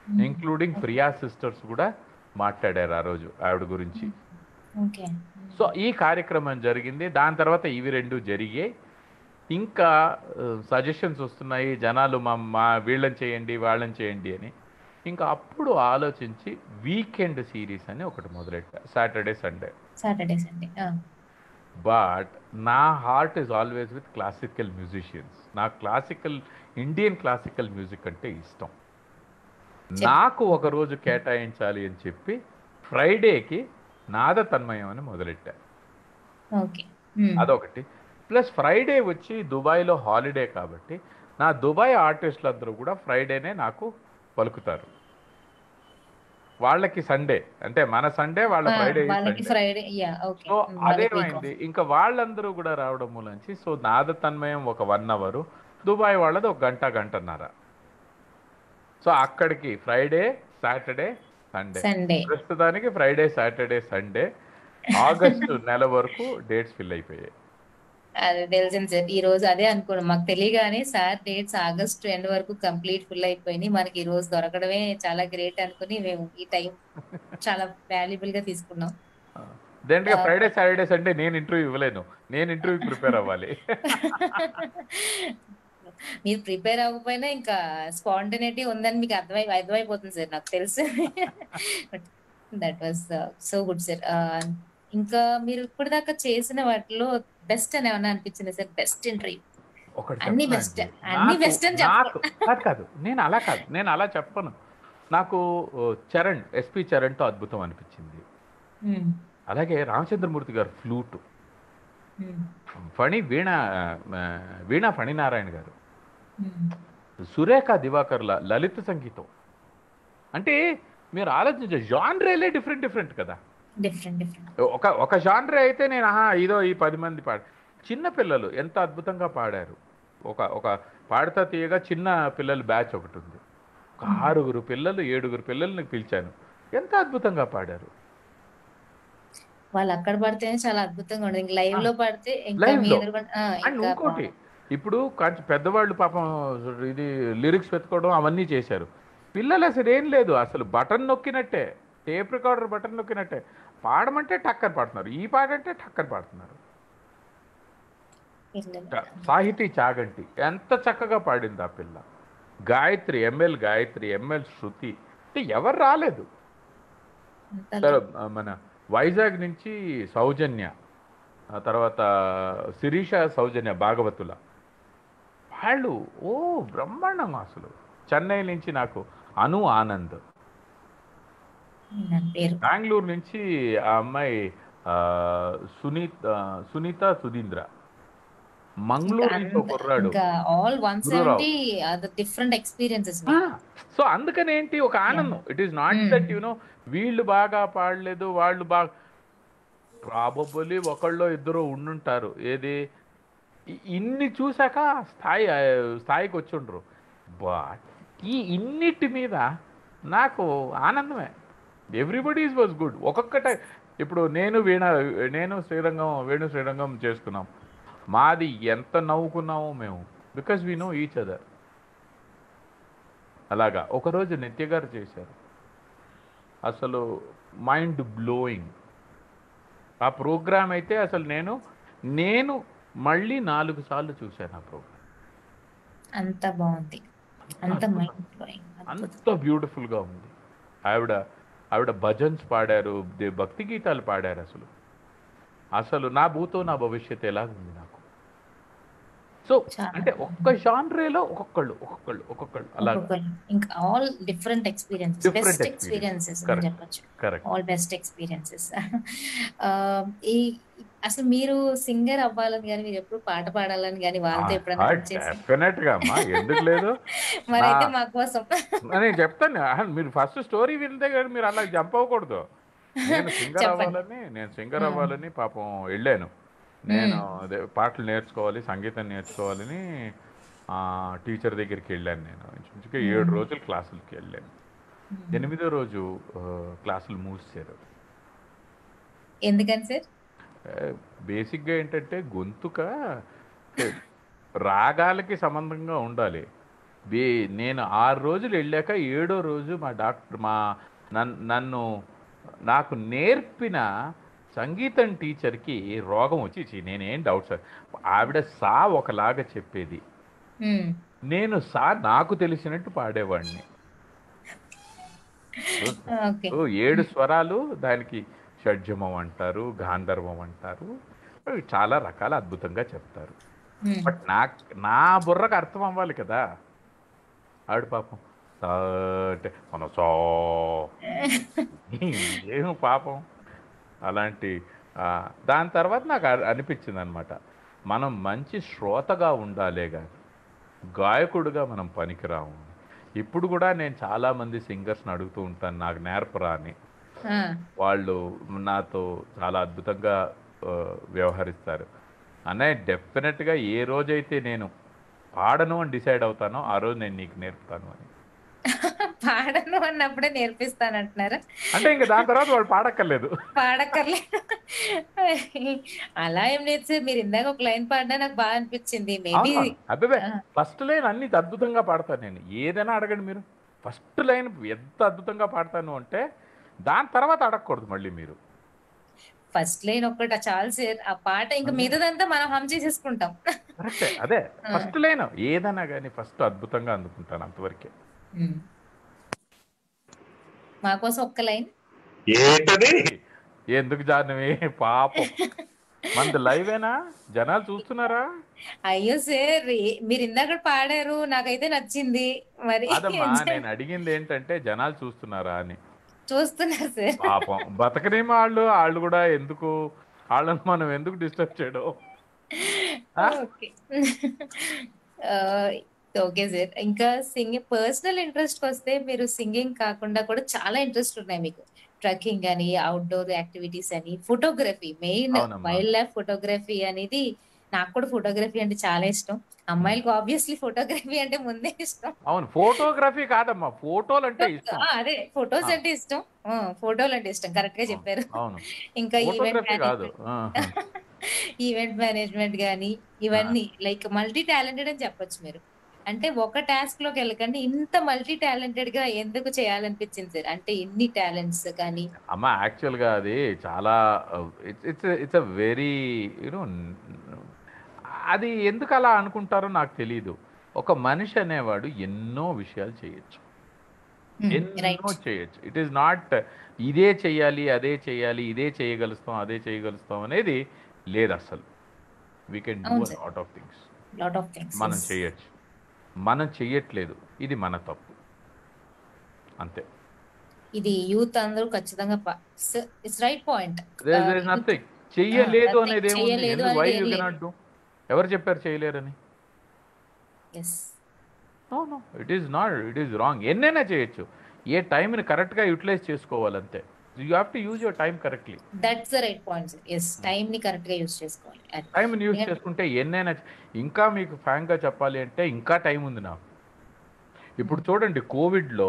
హ్మ్. Including okay. ప్రియా సిస్టర్స్ గూడా మాట్లాడారు ఆ రోజు ఆవిడ గురించి. హ్మ్. ఓకే. సో, హ్మ్. ఈ కార్యక్రమం జరిగింది. దాని తర్వాత ఇవి 2 జరిగాయి. ఇంకా సజెషన్స్ వస్తున్నాయి. జనాలు మా వీళ్ళని చేయండి, వాళ్ళని చేయండి అని. ఇంకా అప్పుడు ఆలోచించి వీకెండ్ సీరీస్ అని ఒకటి మొదలెట్టా. Saturday, Sunday. Saturday, Sunday. ఆ! బట్ నా heart is always with classical musicians. నాకు ఇండియన్ క్లాసికల్ మ్యూజిక్ అంటే ఇష్టం. చెప్ నాకు ఒక రోజు కేటాయించాలి అని చెప్పి ఫ్రైడేకి నాద తన్మయం అని మొదలెట్టా. ఓకే. హ్మ్. అదొకటి. ప్లస్ ఫ్రైడే వచ్చి దుబాయ్‌లో హాలిడే కాబట్టి, నా దుబాయ్ ఆర్టిస్టులందరూ గూడా ఫ్రైడేనే నాకు పలుకుతారు. వాళ్ళకి సండే. అంటే మన సండే వాళ్ళ ఆ! ఫ్రైడే ఈజ్ వాళ్ళకి Sunday. Friday yeah! Okay. So, హ్మ్. వాళ్ళకి వీక్ అదేమైంది, ఆఫ్. ఇంకా వాళ్ళందరూ గూడా రావడం మూలంచి సో, నాద తన్మయం ఒక 1 అవరు, దుబాయ్ వాళ్ళది ఒక గంట, గంటన్నర. సో, అక్కడికి ఫ్రైడే, సాటర్డే, సండే. సండే. ప్రస్తుతానికి ఫ్రైడే, సాటర్డే, సండే ఆగస్టు నెల వరకు డేట్స్ ఫిల్ అయిపోయాయి. అది తెలిసింది సార్. ఈరోజు అదే అనుకున్నాం. మాకు తెలియగానే సార్ డేట్స్ ఆగస్ట్ ఎండ్ వరకు కంప్లీట్ ఫుల్ అయిపోయినాయి. మనకి ఈ రోజు దొరకడమే చాలా గ్రేట్ అనుకుని మేము ఈ టైం చాలా వాల్యుబుల్‌గా తీసుకున్నాం. ఆ! డెఫినెట్‌గా ఆహ్, ఫ్రైడే, సాటర్డే, సండే నేను ఇంటర్వ్యూ ఇవ్వలేను. నేను ఇంటర్వ్యూకి ప్రిపేర్ అవ్వాలి. మీరు ప్రిపేర్ అవ్వకపోయినా ఇంకా స్పాంటేనిటీ ఉందని మీకు అర్థమైపోతుంది సార్ నాకు తెలుసు. But that was so good sir. ఇంకా మీరు ఇప్పటిదాకా చేసిన వాటిలో బెస్ట్ అని ఏమన్నా అనిపించిందా సార్? Best interview. ఒకటి అన్ని చెప్పనా బెస్ట్. అండి? అన్ని నాకు బెస్ట్ అని నాకు చెప్పకూడదు. కాదు, కాదు. నేను అలా కాదు. నేను అలా చెప్పను. నాకు ఎస్‌పి చరణ్‌తో అద్భుతం అనిపించింది. హ్మ్. అలాగే రామచంద్రమూర్తి గారు ఫ్లూటు. హ్మ్. వీణ వీణా ఫణినారాయణ గారు. హ్మ్. సురేఖ దివాకర్‌ల లలిత సంగీతం. అంటే మీరు ఆలోచించే జానరేలే డిఫరెంట్ డిఫరెంట్ కదా! డిఫరెంట్. ఒక జానరే అయితే నేను ఇదో ఈ 10 మంది చిన్న పిల్లలు ఎంత అద్భుతంగా పాడారు. ఒక పాడుతా తీయగా చిన్న పిల్లల బ్యాచ్ ఒకటుంది. ఒక హ్మ్. 6 పిల్లలు, 7 పిల్లల్ని పిలిచాను. ఎంత అద్భుతంగా పాడారు. వాళ్ళు అక్కడ పడితేనే చాలా అద్భుతంగా ఉండదు. ఇంక లైవ్ లో పడితే ఇంకా లైవ్ మీ లో ఎదురుగా అండ్ ఇంకా ఇంకోటి, బాగుంది. ఇప్పుడు కొంచెం పెద్దవాళ్ళు పాపం ఇది లిరిక్స్ వెతుకోవడం అవన్నీ చేశారు. పిల్లలు అసలు ఏం లేదు, అసలు బటన్ నొక్కినట్టే, టేప్ రికార్డర్ బటన్ నొక్కినట్టే పాడమంటే టక్కని పాడుతున్నారు, ఈ పాట అంటే టక్కని పాడుతున్నారు. పిల్లలు సాహితీ చాగంటి ఎంత చక్కగా పాడింది ఆ పిల్ల. గాయత్రి, ఎంఎల్ శృతి, అంటే ఎవరు రాలేదు. అంతలా మన వైజాగ్ నుంచి సౌజన్య, ఆ తర్వాత శిరీష సౌజన్య భాగవతుల వాళ్ళు ఓ బ్రహ్మాండం అసలు. చెన్నై నుంచి నాకు అను ఆనంద్, నా పేరు బెంగళూరు నుంచి ఆ అమ్మాయి ఆ, సునీత సుధీంద్ర, ఇంకా మంగళూరు నుంచి ఒక కుర్రాడు ఇంకా ఆల్ గురురావు. 170 అది డిఫరెంట్ ఎక్స్పీరియన్సెస్ ఆ, మీకు. సో అందుకని ఏంటి ఒక ఆనందం. ఇట్ ఈస్ నాట్ దట్ వీళ్ళు బాగా పాడలేదు వాళ్ళు బాగా, ప్రాబబుల్లీ ఒకళ్ళో ఇద్దరు ఉండుంటారు. ఏది ఇన్ని చూశాక స్థాయికి వచ్చి ఉండరు. బట్ ఈ ఇన్నిటి మీద నాకు ఆనందమే. Everybody's was good. ఒక్కొక్కటే ఇప్పుడు నేను వేణు శ్రీరంగం చేసుకున్నాం. మాది ఎంత నవ్వుకున్నామో మేము, because we know each other. అలాగా ఒకరోజు నిత్య గారు చేశారు, అసలు మైండ్ బ్లోయింగ్ ఆ ప్రోగ్రామ్ అయితే. అసలు నేను మళ్ళీ 4 సార్లు చూశాను ఆ ప్రోగ్రామ్. అంత బాగుంది, అంత మైండ్ బ్లోయింగ్, అంత బ్యూటిఫుల్గా ఉంది. ఆవిడ ఆవిడ భజన్స్ పాడారు, భక్తి గీతాలు పాడారు. అసలు నా భూతో నా భవిష్యత్ ఎలాగుంది నాకు. సో అంటే ఒక్క జాన్రేలో ఒక్కొక్కళ్ళు అలాగా ఇంకా all different experiences, different best experiences అని చెప్పొచ్చు. కరెక్ట్. All best experiences. ఈ అసలు మీరు సింగర్ అవ్వాలని కానీ, మీరు ఎప్పుడు పాట పాడాలని కానీ వాళ్ళతో ఎప్పుడైనా చేసి డెఫినెట్ గా అమ్మా, ఎందుకు లేదు. మరైతే మా కోసం నేను చెప్తాను, మీరు ఫస్ట్ స్టోరీ వింటే కానీ మీరు అలా జంప్ అవ్వకూడదు. నేను సింగర్ అవ్వాలని పాపం వెళ్ళాను. నేను అదే పాటలు నేర్చుకోవాలి, సంగీతం నేర్చుకోవాలని టీచర్ దగ్గరికి వెళ్ళాను. నేను ఇంచుమించుగా 7 రోజులు క్లాసులకి వెళ్ళాను. 8వ రోజు క్లాసులు మూసారు. ఎందుకని సార్? బేసిక్గా ఏంటంటే గొంతుక రాగాలకి సంబంధంగా ఉండాలి. నేను 6 రోజులు వెళ్ళాక 7వ రోజు మా డాక్టర్ నాకు నేర్పిన సంగీతం టీచర్కి రోగం వచ్చి, నేనేం డౌట్ సార్, ఆవిడ ఒకలాగా చెప్పేది, నేను నాకు తెలిసినట్టు పాడేవాడిని. 7 స్వరాలు, దానికి షడ్జమం అంటారు, గాంధర్వం అంటారు, చాలా రకాల అద్భుతంగా చెప్తారు. బట్ నా బుర్రకు అర్థం అవ్వాలి కదా. ఆవిడ పాపం అంటే ఏం పాపం అలాంటి. దాని తర్వాత నాకు అనిపించింది అనమాట, మనం మంచి శ్రోతగా ఉండాలే కానీ గాయకుడుగా మనం పనికిరాము. ఇప్పుడు కూడా నేను చాలామంది సింగర్స్ని అడుగుతూ ఉంటాను, నాకు నేర్పరా అని. వాళ్ళు నాతో చాలా అద్భుతంగా వ్యవహరిస్తారు. అన్నయ్య డెఫినెట్గా ఏ రోజైతే నేను పాడను అని డిసైడ్ అవుతానో ఆ రోజు నేను నీకు నేర్పుతాను అని. పాడను అన్నప్పుడే నేర్పిస్తానంటున్నారా? అంటే ఇంకా దాని తర్వాత వాళ్ళు పాడక్కర్లేదు. అలా ఏం లేదు సార్, మీరు ఇందాక ఒక లైన్ పాడినా నాకు బాగా అనిపించింది. మేబీ అబ్బే ఫస్ట్ లైన్ అన్ని అద్భుతంగా పాడతాను నేను, ఏదైనా అడగండి మీరు. ఫస్ట్ లైన్ ఎంత అద్భుతంగా పాడతాను అంటే దాని తర్వాత అడగకూడదు మళ్ళీ మీరు. ఫస్ట్ లైన్ ఒక్కట చాలు సార్, ఆ పాట ఇంకా మిగతాదంతా మనం హమ్ చేసేసుకుంటాం. కరెక్టే, అదే ఫస్ట్ లైన్ ఏదైనా కానీ ఫస్ట్ అద్భుతంగా అందుకుంటాను, అంతవరకే. మా కోసం ఒక్క లైన్. ఏంటది? ఎందుకు జాహ్నవి పాపం, మనది లైవేనా, జనాలు చూస్తున్నారా? అయ్యో సార్, మీరు ఇందాక పాడారు, నాకైతే నచ్చింది. మరి నేను అడిగింది ఏంటంటే జనాలు చూస్తున్నారా అని. చూస్తున్నారు సార్. పాపం బతకనేమో వాళ్ళు కూడా, ఎందుకు వాళ్ళని మనం ఎందుకు డిస్టర్బ్ చేయడం. Okay sir. ఇంకా సింగింగ్ పర్సనల్ ఇంట్రెస్ట్ వస్తే, మీరు సింగింగ్ కాకుండా కూడా చాలా ఇంట్రెస్ట్ ఉన్నాయి మీకు. ట్రెక్కింగ్ అని, అవుట్డోర్ యాక్టివిటీస్ అని, photography, main wild life photography అనేది నాకు కూడా ఫోటోగ్రఫీ అంటే చాలా ఇష్టం. అమ్మాయిలకి ఆబ్వియస్లీ ఫోటోగ్రఫీ అంటే ముందే ఇష్టం. అవును, ఫోటోగ్రఫీ కాదమ్మా, ఫోటోలు అంటే ఇష్టం. అదే ఫోటోస్ ఆ, అంటే ఇష్టం. ఫోటోలు అంటే ఇష్టం. కరెక్ట్ గా అవును చెప్పారు. అవును, ఇంకా ఈవెంట్ ఫోటోగ్రఫీ కాదు. మేనేజ్మెంట్ ఈవెంట్ మేనేజ్మెంట్ గానీ ఇవన్నీ లైక్ మల్టీ టాలెంటెడ్ అని చెప్పొచ్చు మీరు. అంటే ఒక టాస్క్ లోకి వెళ్ళకండి, ఇంత మల్టీ టాలెంటెడ్ గా ఎందుకు చేయాలనిపించింది సార్? అంటే ఎన్ని టాలెంట్స్ కానీ. అమ్మ, యాక్చువల్గా అది చాలా it's it's it's a very you know, అది ఎందుకు అలా అనుకుంటారో నాకు తెలియదు. ఒక మనిషి అనేవాడు ఎన్నో విషయాలు చేయొచ్చు, ఎన్నో రైట్. చేయొచ్చు. ఇట్ ఈస్ నాట్ ఇదే చెయ్యాలి, అదే చెయ్యాలి, ఇదే చేయగలుస్తాం, అదే చేయగలుస్తాం అనేది లేదు అసలు. వీ కెన్ డూ అవును అ sir. Lot of things. Lot of things. మనం చేయొచ్చు, మనం చెయ్యట్లేదు, ఇది మన తప్పు, అంతే. ఇది యూత్ అందరూ ఖచ్చితంగా it's right point. There is youth nothing. చెయ్యలేదు నథింగ్ అనేది ఏముంది? చేయలేదు ఎందుకు? వై అనేది యూ ఏం లేదు. Cannot do? ఎవరు చెప్పారు చేయలేరని? Yes. No no, it is not, it is wrong. ఎన్నైనా చేయొచ్చు, ఏ టైంని కరెక్ట్గా యూటిలైజ్ చేసుకోవాలంతే. You have to use your time correctly. That's the right point sir. Yes, time ని కరెక్ట్ గా యూస్ చేసుకోవాలి. అది టైంని యూజ్ ఎందుకంటే చేసుకుంటే ఎన్నైనా ఇంకా మీకు ఫ్రాంక్గా చెప్పాలి అంటే ఇంకా టైం ఉంది నాకు. ఇప్పుడు చూడండి, కోవిడ్లో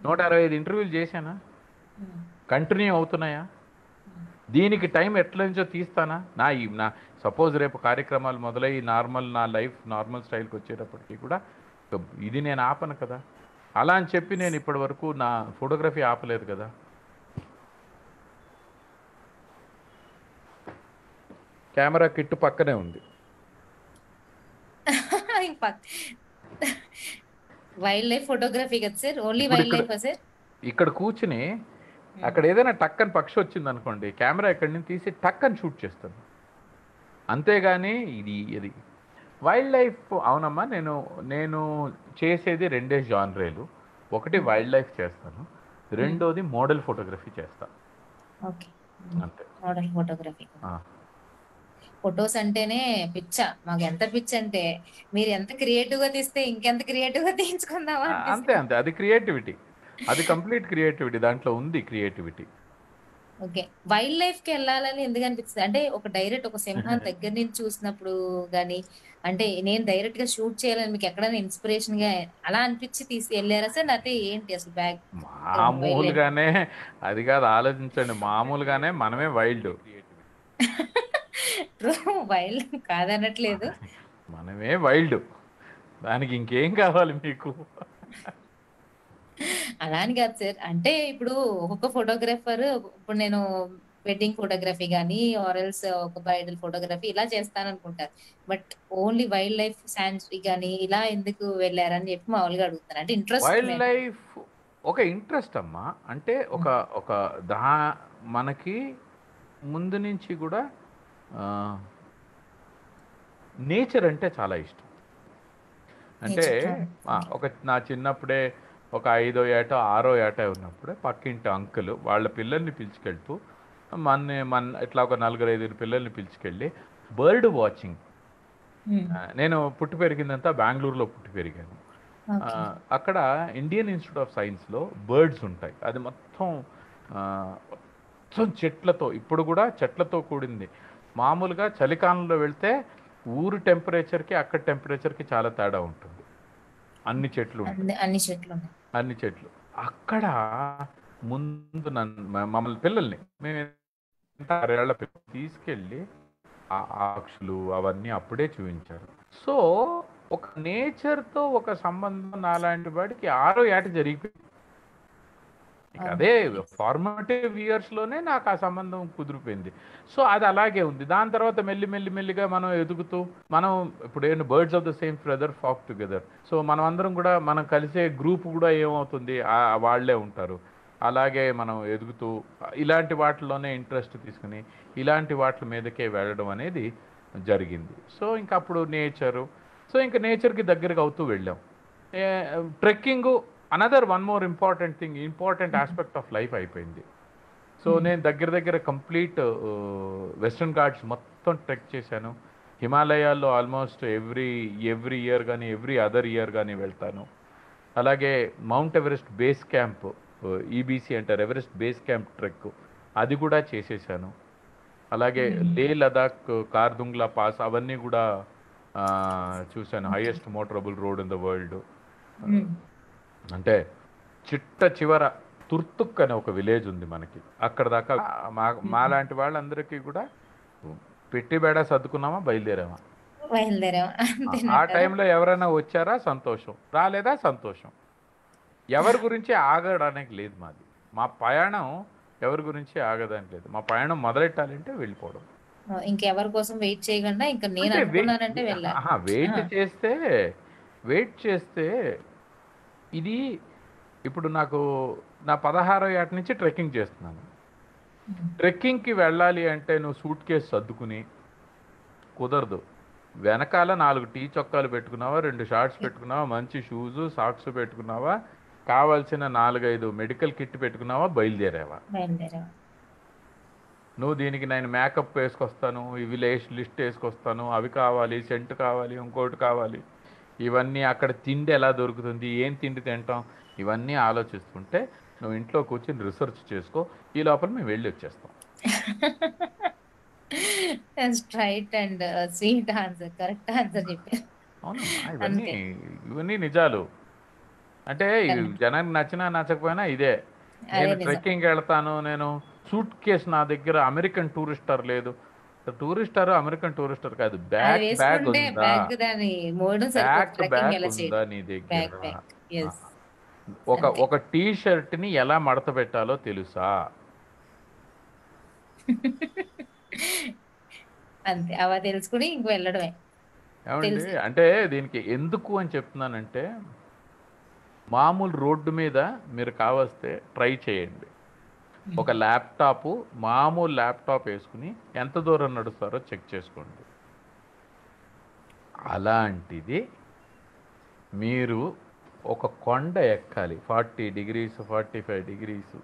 165 ఇంటర్వ్యూలు చేశానా? కంటిన్యూ అవుతున్నాయా? దీనికి టైం ఎట్ల నుంచో తీస్తానా? నా సపోజ్ రేపు కార్యక్రమాలు మొదలై నార్మల్ నా లైఫ్ నార్మల్ స్టైల్కి వచ్చేటప్పటికి కూడా ఇది నేను ఆపను కదా. అలా అని చెప్పి నేను ఇప్పటి వరకు నా ఫోటోగ్రఫీ ఆపలేదు కదా. కెమెరా కిట్టు పక్కనే ఉంది. వైల్డ్ లైఫ్ ఫోటోగ్రఫీ కదా సార్? ఓన్లీ ఇప్పుడు వైల్డ్ లైఫ్ సార్? ఇక్కడ కూర్చుని అక్కడ ఏదైనా టక్కని పక్షి వచ్చింది అనుకోండి, కెమెరా ఇక్కడి నుంచి తీసి టక్కని షూట్ చేస్తాను, అంతేగాని ఇది వైల్డ్ లైఫ్. అవునమ్మా, నేను చేసేది రెండే జానరేలు. ఒకటి వైల్డ్ లైఫ్ చేస్తాను, రెండోది మోడల్ ఫోటోగ్రఫీ చేస్తాను, ఓకే. అంతే. Model photography. ఆ, ఫొటోస్ అంటేనే పిచ్చ. మాకు ఎంత పిచ్చ అంటే మీరు ఎంత క్రియేటివ్ గా తీస్తే ఇంకెంత క్రియేటివ్ గా తీయించుకుందామా అంతే అనిపిస్తుంది. అంతే, అది క్రియేటివిటీ, అది కంప్లీట్ క్రియేటివిటీ, దాంట్లో ఉంది క్రియేటివిటీ. ఓకే. వైల్డ్ లైఫ్ కి వెళ్ళాలని ఎందుకు అనిపిస్తుంది అంటే ఒక డైరెక్ట్ ఒక సింహాన్ని దగ్గర నుంచి చూసినప్పుడు గానీ, అంటే నేను డైరెక్ట్ గా షూట్ చేయాలని మీకు ఎక్కడైనా ఇన్స్పిరేషన్ గా అలా అనిపించి తీసి వెళ్ళారా సార్? లేకపోతే ఏంటి అసలు బ్యాక్ వైల్డ్ లైఫ్? మామూలుగానే, అది కాదు ఆలోచించండి, మామూలుగానే మనమే వైల్డ్. వైల్డ్ కాదనట్లేదు. మనమే వైల్డ్, దానికి ఇంకేం కావాలి మీకు? అలా అని కాదు సార్. అంటే ఇప్పుడు ఒక్కొక్క ఫోటోగ్రాఫర్, ఇప్పుడు నేను వెడ్డింగ్ ఫోటోగ్రఫీ గానీ ఆర్ఎల్స్ ఒక బ్రైడల్ ఫోటోగ్రఫీ ఇలా చేస్తాననుకుంటారు. But only wildlife sanctuary గానీ ఇలా ఎందుకు వెళ్ళారని చెప్పి మామూలుగా అడుగుతాను. అంటే ఇంట్రెస్ట్ వైల్డ్ మీద. లైఫ్ ఒక ఇంట్రెస్ట్ అమ్మా. అంటే ఒక ఒక దా మనకి ముందు నుంచి కూడా నేచర్ అంటే చాలా ఇష్టం. అంటే ఒక నా చిన్నప్పుడే ఒక 5వ ఏట 6వ ఏట ఉన్నప్పుడే పక్కింటి అంకుల్ వాళ్ళ పిల్లల్ని పిలుచుకెళ్తూ మన ఇట్లా ఒక 4-5 పిల్లల్ని పిలుచుకెళ్ళి బర్డ్ వాచింగ్. నేను పుట్టి పెరిగిందంతా బెంగళూరులో పుట్టి పెరిగాను. అక్కడ ఇండియన్ ఇన్స్టిట్యూట్ ఆఫ్ సైన్స్లో బర్డ్స్ ఉంటాయి. అది మొత్తం చెట్లతో, ఇప్పుడు కూడా చెట్లతో కూడింది. మామూలుగా చలికాలంలో వెళ్తే ఊరు టెంపరేచర్కి అక్కడ టెంపరేచర్కి చాలా తేడా ఉంటుంది. అన్ని చెట్లు ఉంటాయి, అన్ని చెట్లు. అక్కడ ముందు మమ్మల్ని పిల్లల్ని మేము 6 ఏళ్ల పిల్లలు తీసుకెళ్ళి ఆ పక్షులు అవన్నీ అప్పుడే చూపించారు. సో ఒక నేచర్తో ఒక సంబంధం నాలాంటి వాడికి 6వ ఏట జరిగిపోయింది. అదే ఫార్మాటివ్ ఇయర్స్లోనే నాకు ఆ సంబంధం కుదిరిపోయింది. సో అది అలాగే ఉంది. దాని తర్వాత మెల్లిగా మనం ఎదుగుతూ, మనం ఇప్పుడు ఏంటి, birds of the same feather flock together. So మనం అందరం కూడా మనం కలిసే గ్రూప్ కూడా ఏమవుతుంది, వాళ్ళే ఉంటారు. అలాగే మనం ఎదుగుతూ ఇలాంటి వాటిలోనే ఇంట్రెస్ట్ తీసుకుని ఇలాంటి వాటి మీదకే వెళ్ళడం అనేది జరిగింది. సో ఇంకా అప్పుడు నేచరు, సో ఇంకా నేచర్కి దగ్గరగా అవుతూ వెళ్ళాం. Trekking another one more important aspect of life అయిపోయింది. సో నేను దగ్గర కంప్లీట్ వెస్ట్రన్ ఘాట్స్ మొత్తం ట్రెక్ చేశాను. హిమాలయాల్లో ఆల్మోస్ట్ ఎవ్రీ ఇయర్ కానీ ఎవ్రీ అదర్ ఇయర్ కానీ వెళ్తాను. అలాగే mount Everest base camp, EBC అంటారు, ఎవరెస్ట్ బేస్ క్యాంప్ ట్రెక్, అది కూడా చేసేసాను. అలాగే లే లదాఖ్ కార్దుంగ్లా పాస్ అవన్నీ కూడా ఆ, చూశాను. Highest motorable road in the world. అంటే చిట్ట చివర తుర్తుక్ అనే ఒక విలేజ్ ఉంది మనకి. అక్కడ దాకా మాలాంటి వాళ్ళందరికీ కూడా పెట్టి బేడ సర్దుకున్నామా, బయలుదేరామా. బయలుదేరాం ఆ అంతేనంటారా? టైంలో ఎవరైనా వచ్చారా సంతోషం, రాలేదా సంతోషం. ఎవరి గురించి ఆగడానికి లేదు మాది. మా ప్రయాణం ఎవరి గురించి ఆగడానికి లేదు. మా ప్రయాణం మొదలెట్టాలంటే వెళ్ళిపోవడం. ఇంకెవరి కోసం వెయిట్ చేయకుండా ఇంకా నేను అంటే అనుకున్నానంటే వెళ్ళాలి. వెయిట్ చేస్తే ఇది ఇప్పుడు నాకు నా 16వ ఏట నుంచి ట్రెక్కింగ్ చేస్తున్నాను. ట్రెక్కింగ్కి వెళ్ళాలి అంటే నువ్వు సూట్ కేసు సర్దుకుని కుదరదు. వెనకాల 4 టీ చొక్కాలు పెట్టుకున్నావా, 2 షార్ట్స్ పెట్టుకున్నావా, మంచి షూజు సాక్స్ పెట్టుకున్నావా, కావాల్సిన 4-5 మెడికల్ కిట్ పెట్టుకున్నావా, బయలుదేరావా. బయలుదేరాం. నువ్వు దీనికి నేను మేకప్ వేసుకొస్తాను, ఇవి లిస్ట్ వేసుకొస్తాను, అవి కావాలి, సెంట్ కావాలి, ఇంకోటి కావాలి, ఇవన్నీ అక్కడ తిండి ఎలా దొరుకుతుంది, ఏం తిండి తింటాం, ఇవన్నీ ఆలోచిస్తుంటే నువ్వు ఇంట్లో కూర్చొని రీసెర్చ్ చేసుకో. ఈ లోపల మేము వెళ్ళి వచ్చేస్తాం. Straight and sweet answer, correct answer చెప్పారు. అవునమ్మా, అంతే. ఇవన్నీ నిజాలు. అంటే జనానికి నచ్చినా నచ్చకపోయినా ఇదే. అదే నేను నిజం. ట్రెక్కింగ్కి వెళ్తాను, నేను సూట్ కేసు నా దగ్గర అమెరికన్ టూరిస్టర్ లేదు. టూరిస్టర్ అమెరికన్ టూరిస్టర్ కాదు, అది బ్యాగ్ వేసుకుంటే ఉందా, బ్యాగ్ దాని మోయడం సరిపోతుంది. ట్రెక్కింగ్ బ్యాగ్ ఎలా ఉందా చేయడం. నీ బ్యాక్ దగ్గర. ప్యాక్. ఎస్. ఒక అంతే. ఒక టీ షర్ట్ని ఎలా మడత పెట్టాలో తెలుసా. అంతే, అవ తెలుసుకుని ఇంక వెళ్ళడమే. ఏమండి, తెలుసు. అంటే దీనికి ఎందుకు అని చెప్తున్నానంటే, మామూలు రోడ్డు మీద మీరు కావస్తే ట్రై చేయండి. ఒక ల్యాప్టాప్, మామూలు ల్యాప్టాప్ వేసుకుని ఎంత దూరం నడుస్తారో చెక్ చేసుకోండి. అలాంటిది మీరు ఒక కొండ ఎక్కాలి, 40 డిగ్రీస్ 45 డిగ్రీస్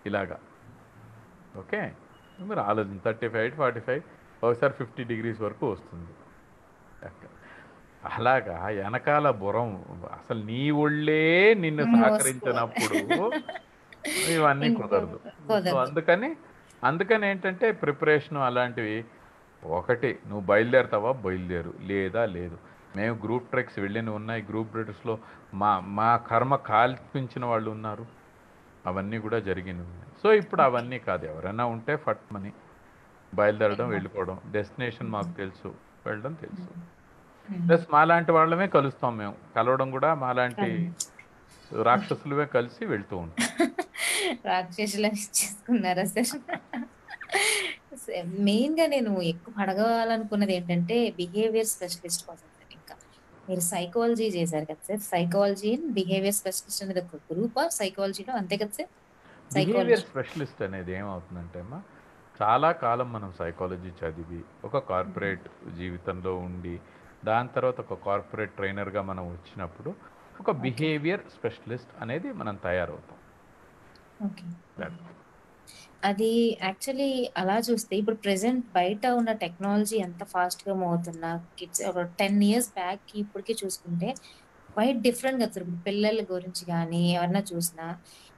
ఇలాగా. ఓకే, మీరు ఆలోచన 35 45 ఒకసారి 50 డిగ్రీస్ వరకు వస్తుంది. అలాగా వెనకాల బురం అసలు నీ ఒళ్ళే నిన్ను సహకరించినప్పుడు ఇవన్నీ ఇంకో కుదరదు. సో కుదరదు. అందుకని ఏంటంటే ప్రిపరేషన్ అలాంటివి. ఒకటి, నువ్వు బయలుదేరుతావా బయలుదేరు, లేదా లేదు. మేము గ్రూప్ ట్రెక్స్ వెళ్ళినవి ఉన్నాయి. గ్రూప్ ట్రెక్స్లో మా మా కర్మ కాల్పించిన వాళ్ళు ఉన్నారు. అవన్నీ కూడా జరిగినవి ఉన్నాయి. సో ఇప్పుడు అవన్నీ కాదు, ఎవరైనా ఉంటే ఫట్మని బయలుదేరడం, వెళ్ళిపోవడం. డెస్టినేషన్ మాకు తెలుసు, వెళ్ళడం తెలుసు. ప్లస్ మాలాంటి వాళ్ళమే కలుస్తాం. మేము కలవడం కూడా మాలాంటి రాక్షసులమే కలిసి వెళ్తూ ఉంటాం. రాక్షసులు చేసుకున్నారా సార్? మెయిన్ గా నేను ఎక్కువ అడగాలనుకున్నది ఏంటంటే బిహేవియర్ స్పెషలిస్ట్ కోసం సార్. ఇంకా మీరు సైకాలజీ చేశారు కదా sir, psychology and behaviour specialist అనేది ఒక గ్రూప్ ఆఫ్ సైకాలజీలో, అంతే కదా సార్? Behaviour psychology. స్పెషలిస్ట్ అనేది ఏమవుతుందంటే అమ్మా, చాలా కాలం మనం సైకాలజీ చదివి ఒక కార్పొరేట్ జీవితంలో ఉండి దాని తర్వాత ఒక కార్పొరేట్ ట్రైనర్గా మనం వచ్చినప్పుడు ఒక బిహేవియర్ స్పెషలిస్ట్ అనేది మనం తయారవుతాం. ఓకే. అది యాక్చువల్లీ అలా చూస్తే ఇప్పుడు ప్రెసెంట్ బయట ఉన్న టెక్నాలజీ ఎంత ఫాస్ట్గా మూవ్ అవుతున్నా, కిడ్స్ ఒక 10 ఇయర్స్ బ్యాక్ ఇప్పటికి చూసుకుంటే వైట్ డిఫరెంట్ కదా సార్. ఇప్పుడు పిల్లల గురించి కానీ ఎవరన్నా చూసినా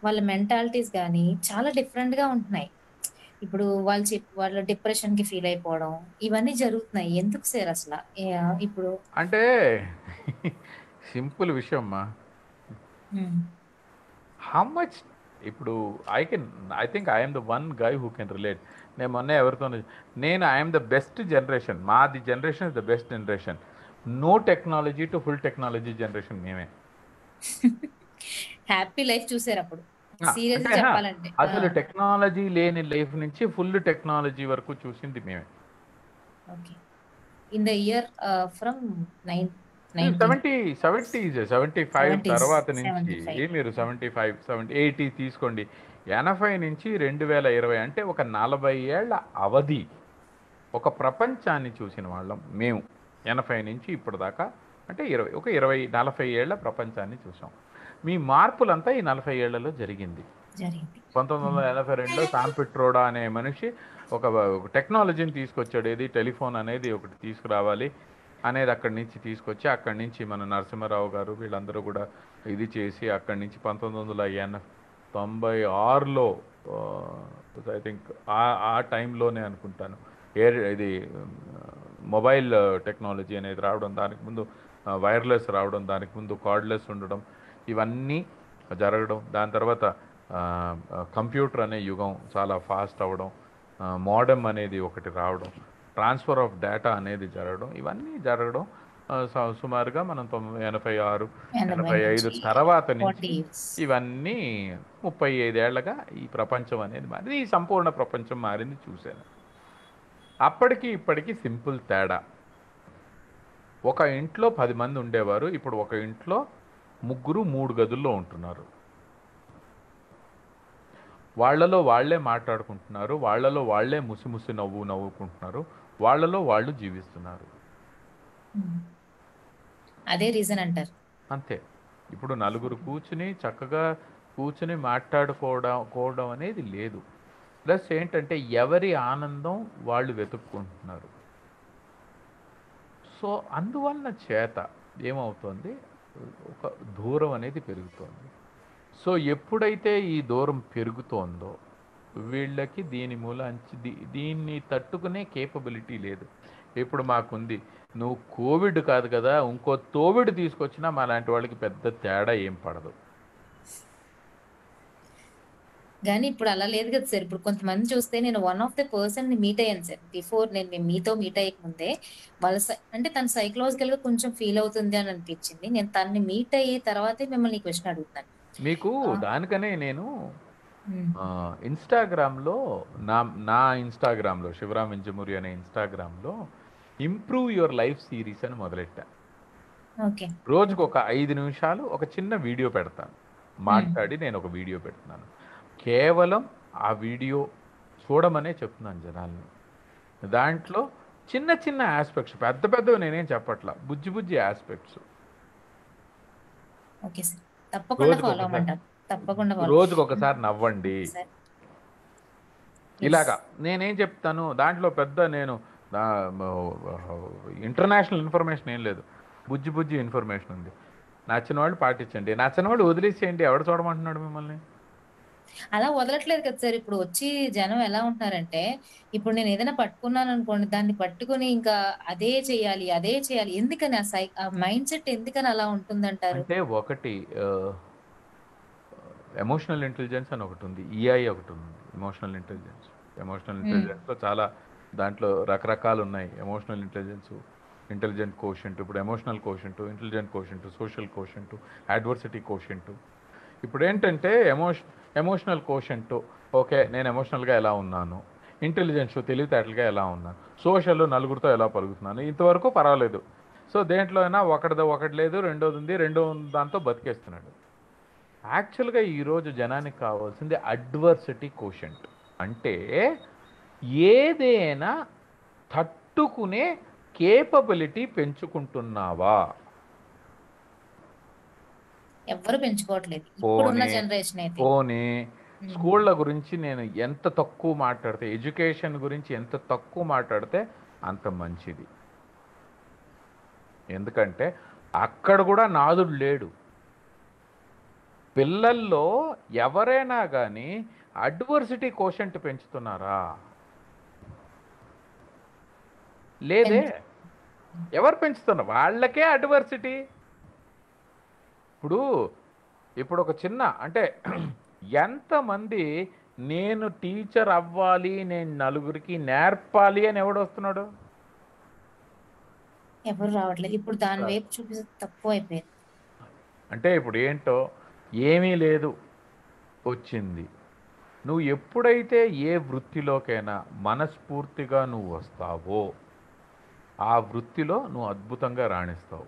వాళ్ళ మెంటాలిటీస్ కానీ చాలా డిఫరెంట్గా ఉంటున్నాయి. ఇప్పుడు వాళ్ళ డిప్రెషన్కి ఫీల్ అయిపోవడం ఇవన్నీ జరుగుతున్నాయి. ఎందుకు సార్ అసలు? ఇప్పుడు అంటే సింపుల్ విషయం అమ్మా. హౌ మచ్ ఇప్పుడు I think I'm the one guy who can relate. నేను మొన్న ఎవరితో ఐఎమ్ ద బెస్ట్ జనరేషన్, మాది generation is the best generation. No technology to full technology generation మేమే. హ్యాపీ లైఫ్ చూసారు అప్పుడు, సీరియస్ అంటే చెప్పాలంటే. అసలు టెక్నాలజీ లేని లైఫ్ నుంచి ఫుల్ టెక్నాలజీ వరకు చూసింది మేమే. Okay. In the year from 75 తర్వాత నుంచి 75. మీరు 75 80 తీసుకోండి. 80 నుంచి 2020 అంటే ఒక 40 ఏళ్ల అవధి ఒక ప్రపంచాన్ని చూసిన వాళ్ళం మేము. 80 నుంచి ఇప్పటిదాకా అంటే 20 40 ఏళ్ల ప్రపంచాన్ని చూసాం. మీ మార్పులంతా ఈ 40 ఏళ్లలో జరిగింది. 1982లో సామ్ పిట్రోడా అనే మనిషి ఒక టెక్నాలజీని తీసుకొచ్చాడు. ఏది టెలిఫోన్ అనేది ఒకటి తీసుకురావాలి అనేది అక్కడి నుంచి తీసుకొచ్చి, అక్కడి నుంచి మన నరసింహారావు గారు వీళ్ళందరూ కూడా ఇది చేసి అక్కడి నుంచి 1996లో ఐ థింక్ ఆ టైంలోనే అనుకుంటాను ఇది మొబైల్ టెక్నాలజీ అనేది రావడం, దానికి ముందు వైర్లెస్ రావడం, దానికి ముందు కార్డ్లెస్ ఉండడం, ఇవన్నీ జరగడం. దాని తర్వాత కంప్యూటర్ అనే యుగం చాలా ఫాస్ట్ అవ్వడం, మోడెమ్ అనేది ఒకటి రావడం, ట్రాన్స్ఫర్ ఆఫ్ డేటా అనేది జరగడం, ఇవన్నీ జరగడం సుమారుగా మనం 86, 85 తర్వాత నుంచి ఇవన్నీ 35 ఏళ్లగా ఈ ప్రపంచం అనేది మారింది, ఈ సంపూర్ణ ప్రపంచం మారింది చూశాను. అప్పటికి ఇప్పటికి సింపుల్ తేడా. ఒక ఇంట్లో 10 మంది ఉండేవారు, ఇప్పుడు ఒక ఇంట్లో 3 గదుల్లో ఉంటున్నారు. వాళ్ళలో వాళ్ళే మాట్లాడుకుంటున్నారు, వాళ్ళలో వాళ్ళే ముసిముసి నవ్వుకుంటున్నారు, వాళ్ళలో వాళ్ళు జీవిస్తున్నారు. అదే రీజన్ అంటారు. అంతే. ఇప్పుడు నలుగురు చక్కగా కూర్చుని మాట్లాడుకోవడం అనేది లేదు. ప్లస్ ఏంటంటే ఎవరి ఆనందం వాళ్ళు వెతుక్కుంటున్నారు. సో అందువలన చేత ఏమవుతుంది, ఒక దూరం అనేది పెరుగుతోంది. సో ఎప్పుడైతే ఈ దూరం పెరుగుతోందో వీళ్ళకి దీన్ని తట్టుకునే కేపబిలిటీ లేదు. ఇప్పుడు మాకుంది, నువ్వు కోవిడ్ కాదు కదా, ఇంకో తోవిడ్ తీసుకొచ్చినా మా లాంటి వాళ్ళకి పెద్ద తేడా ఏం పడదు. కానీ ఇప్పుడు అలా లేదు కదా సార్. ఇప్పుడు కొంతమంది చూస్తే, నేను వన్ ఆఫ్ ద పర్సన్ ని మీట్ అయ్యాను సార్. బిఫోర్ నేను మీతో మీట్ అయ్యక ముందే వాళ్ళ అంటే తను సైకలాజికల్ గా కొంచెం ఫీల్ అవుతుంది అని అనిపించింది. నేను తనని మీట్ అయ్యే తర్వాతే మిమ్మల్ని క్వశ్చన్ అడుగుతాను మీకు. దానికనే నేను ఇన్స్టాగ్రామ్లో నా ఇన్స్టాగ్రామ్లో శివరామ్ వింజమూరి అనే ఇన్స్టాగ్రామ్లో ఇంప్రూవ్ యువర్ లైఫ్ సిరీస్ అని మొదలెట్టా. రోజుకు ఒక 5 నిమిషాలు ఒక చిన్న వీడియో పెడతాను, మాట్లాడి నేను ఒక వీడియో పెడుతున్నాను. కేవలం ఆ వీడియో చూడమనే చెప్తున్నాను జనాల్ని. దాంట్లో చిన్న చిన్న ఆస్పెక్ట్స్, పెద్దవి నేనేం చెప్పట్లా, బుజ్జి ఆస్పెక్ట్స్. రోజుకు ఒకసారి నవ్వండి. ఇలాగా నేనేం చెప్తాను, దాంట్లో పెద్ద నేను ఇంటర్నేషనల్ ఇన్ఫర్మేషన్ ఏం లేదు, బుజ్జి ఇన్ఫర్మేషన్ ఉంది. నచ్చిన వాళ్ళు పాటించండి, నచ్చిన వాళ్ళు వదిలేసేయండి. ఎవడు చూడమంటున్నాడు మిమ్మల్ని? అలా వదలట్లేదు కదా సార్. ఇప్పుడు వచ్చి జనం ఎలా ఉంటున్నారంటే, ఇప్పుడు నేను ఏదైనా పట్టుకున్నాను అనుకోండి, దాన్ని పట్టుకుని ఇంకా అదే చేయాలి. ఎందుకని ఆ మైండ్ సెట్ ఎందుకని అలా ఉంటుందంటారు? అంటే ఒకటి ఎమోషనల్ ఇంటెలిజెన్స్ అని ఒకటి ఉంది, ఈఐ ఒకటి ఉంది. ఎమోషనల్ ఇంటెలిజెన్స్లో చాలా దాంట్లో రకరకాలు ఉన్నాయి. ఎమోషనల్ ఇంటెలిజెంట్ కోషెంట్, ఇప్పుడు emotional quotient, intelligent quotient, social quotient, adversity quotient. ఇప్పుడు ఏంటంటే ఎమోషనల్ కోషెంట్, ఓకే నేను ఎమోషనల్గా ఎలా ఉన్నాను, ఇంటెలిజెన్స్ తెలివితేటలుగా ఎలా ఉన్నాను, సోషల్ నలుగురితో ఎలా పలుకుతున్నాను, ఇంతవరకు పర్వాలేదు. సో దేంట్లో అయినా ఒకటి లేదు, రెండోది ఉంది, దాంతో బతికేస్తున్నాడు. యాక్చువల్గా ఈరోజు జనానికి కావాల్సింది అడ్వర్సిటీ కోషెంట్. అంటే ఏదైనా తట్టుకునే కేపబిలిటీ పెంచుకుంటున్నావా? ఎవరు పెంచుకోవట్లేదు ఇప్పుడున్న జనరేషన్ అయితే. పోనీ స్కూళ్ళ గురించి నేను ఎంత తక్కువ మాట్లాడితే, ఎడ్యుకేషన్ గురించి ఎంత తక్కువ మాట్లాడితే అంత మంచిది. ఎందుకంటే అక్కడ కూడా నాదుడు లేడు. పిల్లల్లో ఎవరైనా కానీ అడ్వర్సిటీ కోషెంట్ పెంచుతున్నారా? లేదే. ఎవరు పెంచుతున్నారు? వాళ్ళకే అడ్వర్సిటీ. ఇప్పుడు ఒక చిన్న అంటే ఎంతమంది నేను టీచర్ అవ్వాలి, నేను నలుగురికి నేర్పాలి అని ఎవడు వస్తున్నాడు? ఎవరు రావట్లేదు. ఇప్పుడు దాని వైపు చూపిస్తే తక్కువ అయిపోయింది. అంటే ఇప్పుడు ఏంటో ఏమీ లేదు వచ్చింది. నువ్వు ఎప్పుడైతే ఏ వృత్తిలోకైనా మనస్ఫూర్తిగా నువ్వు వస్తావో ఆ వృత్తిలో నువ్వు అద్భుతంగా రాణిస్తావు.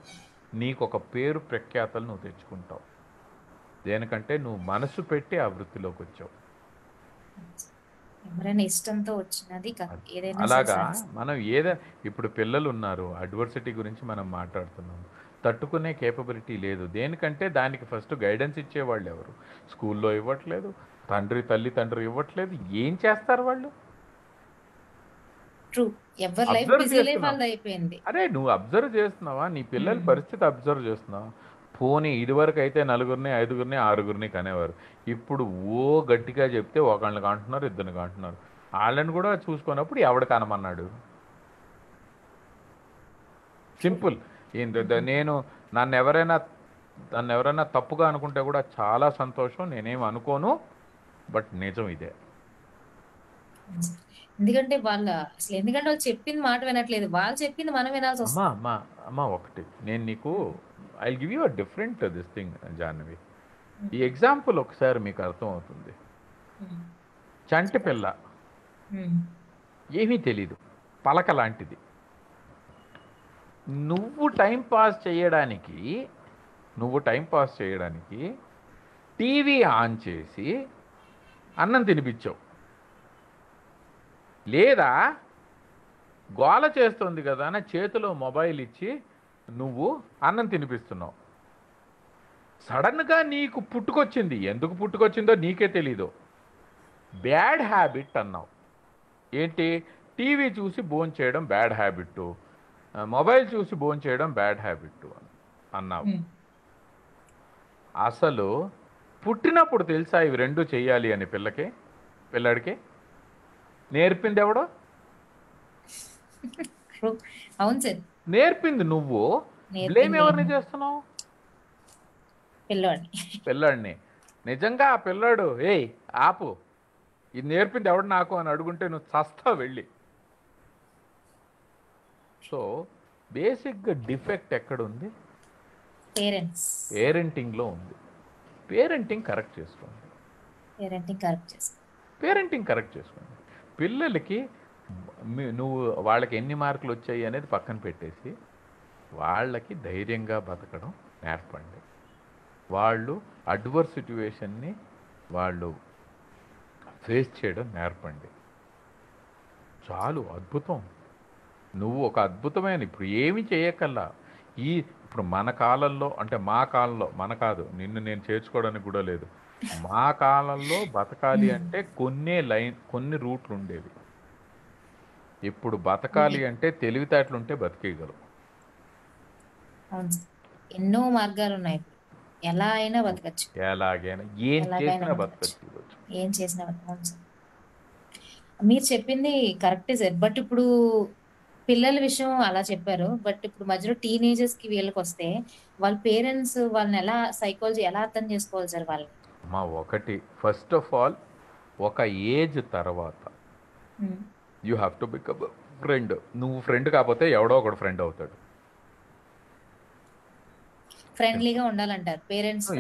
నీకు ఒక పేరు ప్రఖ్యాతలు నువ్వు తెచ్చుకుంటావు. దేనికంటే నువ్వు మనసు పెట్టి ఆ వృత్తిలోకి వచ్చావు. ఎవరైనా ఇష్టంతో వచ్చినది అలాగా మనం ఇప్పుడు పిల్లలు ఉన్నారు, అడ్వర్సిటీ గురించి మనం మాట్లాడుతున్నాం. తట్టుకునే కేపబిలిటీ లేదు. దేనికంటే దానికి ఫస్ట్ గైడెన్స్ ఇచ్చేవాళ్ళు ఎవరు? స్కూల్లో ఇవ్వట్లేదు, తల్లిదండ్రులు ఇవ్వట్లేదు. ఏం చేస్తారు వాళ్ళు? అరే నువ్వు అబ్జర్వ్ చేస్తున్నావా? నీ పిల్లల పరిస్థితి అబ్జర్వ్ చేస్తున్నావా? పోనీ ఇదివరకు అయితే నలుగురిని, ఐదుగురిని, ఆరుగురిని కనేవారు. ఇప్పుడు గట్టిగా చెప్తే ఒకళ్ళని కంటున్నారు, ఇద్దరిని కంటున్నారు. వాళ్ళని కూడా చూసుకున్నప్పుడు ఎవడు కనమన్నాడు? సింపుల్. నేను నన్ను ఎవరైనా తప్పుగా అనుకుంటే కూడా చాలా సంతోషం, నేనేం అనుకోను. బట్ నిజం ఇదే. ఎందుకంటే ఎందుకంటే వాళ్ళు చెప్పింది మాట వినట్లేదు, వాళ్ళు చెప్పింది మనం వినాల్సి వస్తుంది. అమ్మా ఒకటి నేను నీకు I give you a different this thing Jahnavi. ఈ ఎగ్జాంపుల్ ఒకసారి మీకు అర్థం అవుతుంది. చంటి పిల్ల ఏమీ తెలీదు, పలక లాంటిది. నువ్వు టైం పాస్ చేయడానికి టీవీ ఆన్ చేసి అన్నం తినిపించావు, లేదా గోల చేస్తుంది కదా అని చేతిలో మొబైల్ ఇచ్చి నువ్వు అన్నం తినిపిస్తున్నావు. సడన్గా నీకు పుట్టుకొచ్చింది, ఎందుకు పుట్టుకొచ్చిందో నీకే తెలీదు, బ్యాడ్ హ్యాబిట్ అన్నావు. ఏంటి? టీవీ చూసి భోంచేయడం బ్యాడ్ హ్యాబిట్, మొబైల్ చూసి భోంచేయడం బ్యాడ్ హ్యాబిట్ అన్నావు. అసలు పుట్టినప్పుడు తెలుసా ఇవి రెండు చెయ్యాలి అని పిల్లాడికి నేర్పింది ఎవడో? అవును సార్, నేర్పింది నువ్వు. బ్లేమ్ ఎవరిని చేస్తున్నావు? పిల్లాడిని. నిజంగా ఆ పిల్లాడు ఆపు, ఇది నేర్పింది ఎవడు నాకు అని అడుగుంటే నువ్వు చస్తావు వెళ్ళి. సో బేసిక్గా డిఫెక్ట్ ఎక్కడుంది? పేరెంటింగ్లో ఉంది. పేరెంటింగ్ కరెక్ట్ చేసుకోండి. పిల్లలకి నువ్వు వాళ్ళకి ఎన్ని మార్కులు వచ్చాయి అనేది పక్కన పెట్టేసి వాళ్ళకి ధైర్యంగా బతకడం నేర్పండి. వాళ్ళు అడ్వర్స్ సిట్యువేషన్ని వాళ్ళు ఫేస్ చేయడం నేర్పండి. చాలు, అద్భుతం. నువ్వు ఒక అద్భుతమైన, ఇప్పుడు ఏమి చేయకల్లా ఇప్పుడు మన కాలంలో, అంటే మా కాలంలో, మన కాదు, నిన్ను నేను చేర్చుకోవడానికి కూడా లేదు, మా కాలంలో బతకాలి అంటే కొన్ని రూట్లు ఉండేవి. ఇప్పుడు బతకాలి అంటే తెలివితేటలుంటే బతికేయగలవు. ఎన్నో మార్గాలు ఉన్నాయి, ఎలా అయినా బతకచ్చు, ఎలాగైనా ఏం చేసినా బతకచ్చు. మీరు చెప్పింది కరెక్టే సార్. బట్ ఇప్పుడు పిల్లల విషయం అలా చెప్పారు, బట్ ఇప్పుడు మధ్యలో టీనేజర్స్ కి వీళ్ళకి వస్తే వాళ్ళ పేరెంట్స్ వాళ్ళని సైకాలజీ ఎలా అర్థం చేసుకోవాలి సార్ వాళ్ళని? ఒకటి, ఫస్ట్ ఆఫ్ ఆల్ ఒక ఏజ్ తర్వాత you have to become friend. నువ్వు ఫ్రెండ్ కాకపోతే ఎవడో ఒకడు ఫ్రెండ్ అవుతాడు. ఫ్రెండ్లీగా ఉండాలంటారు parents.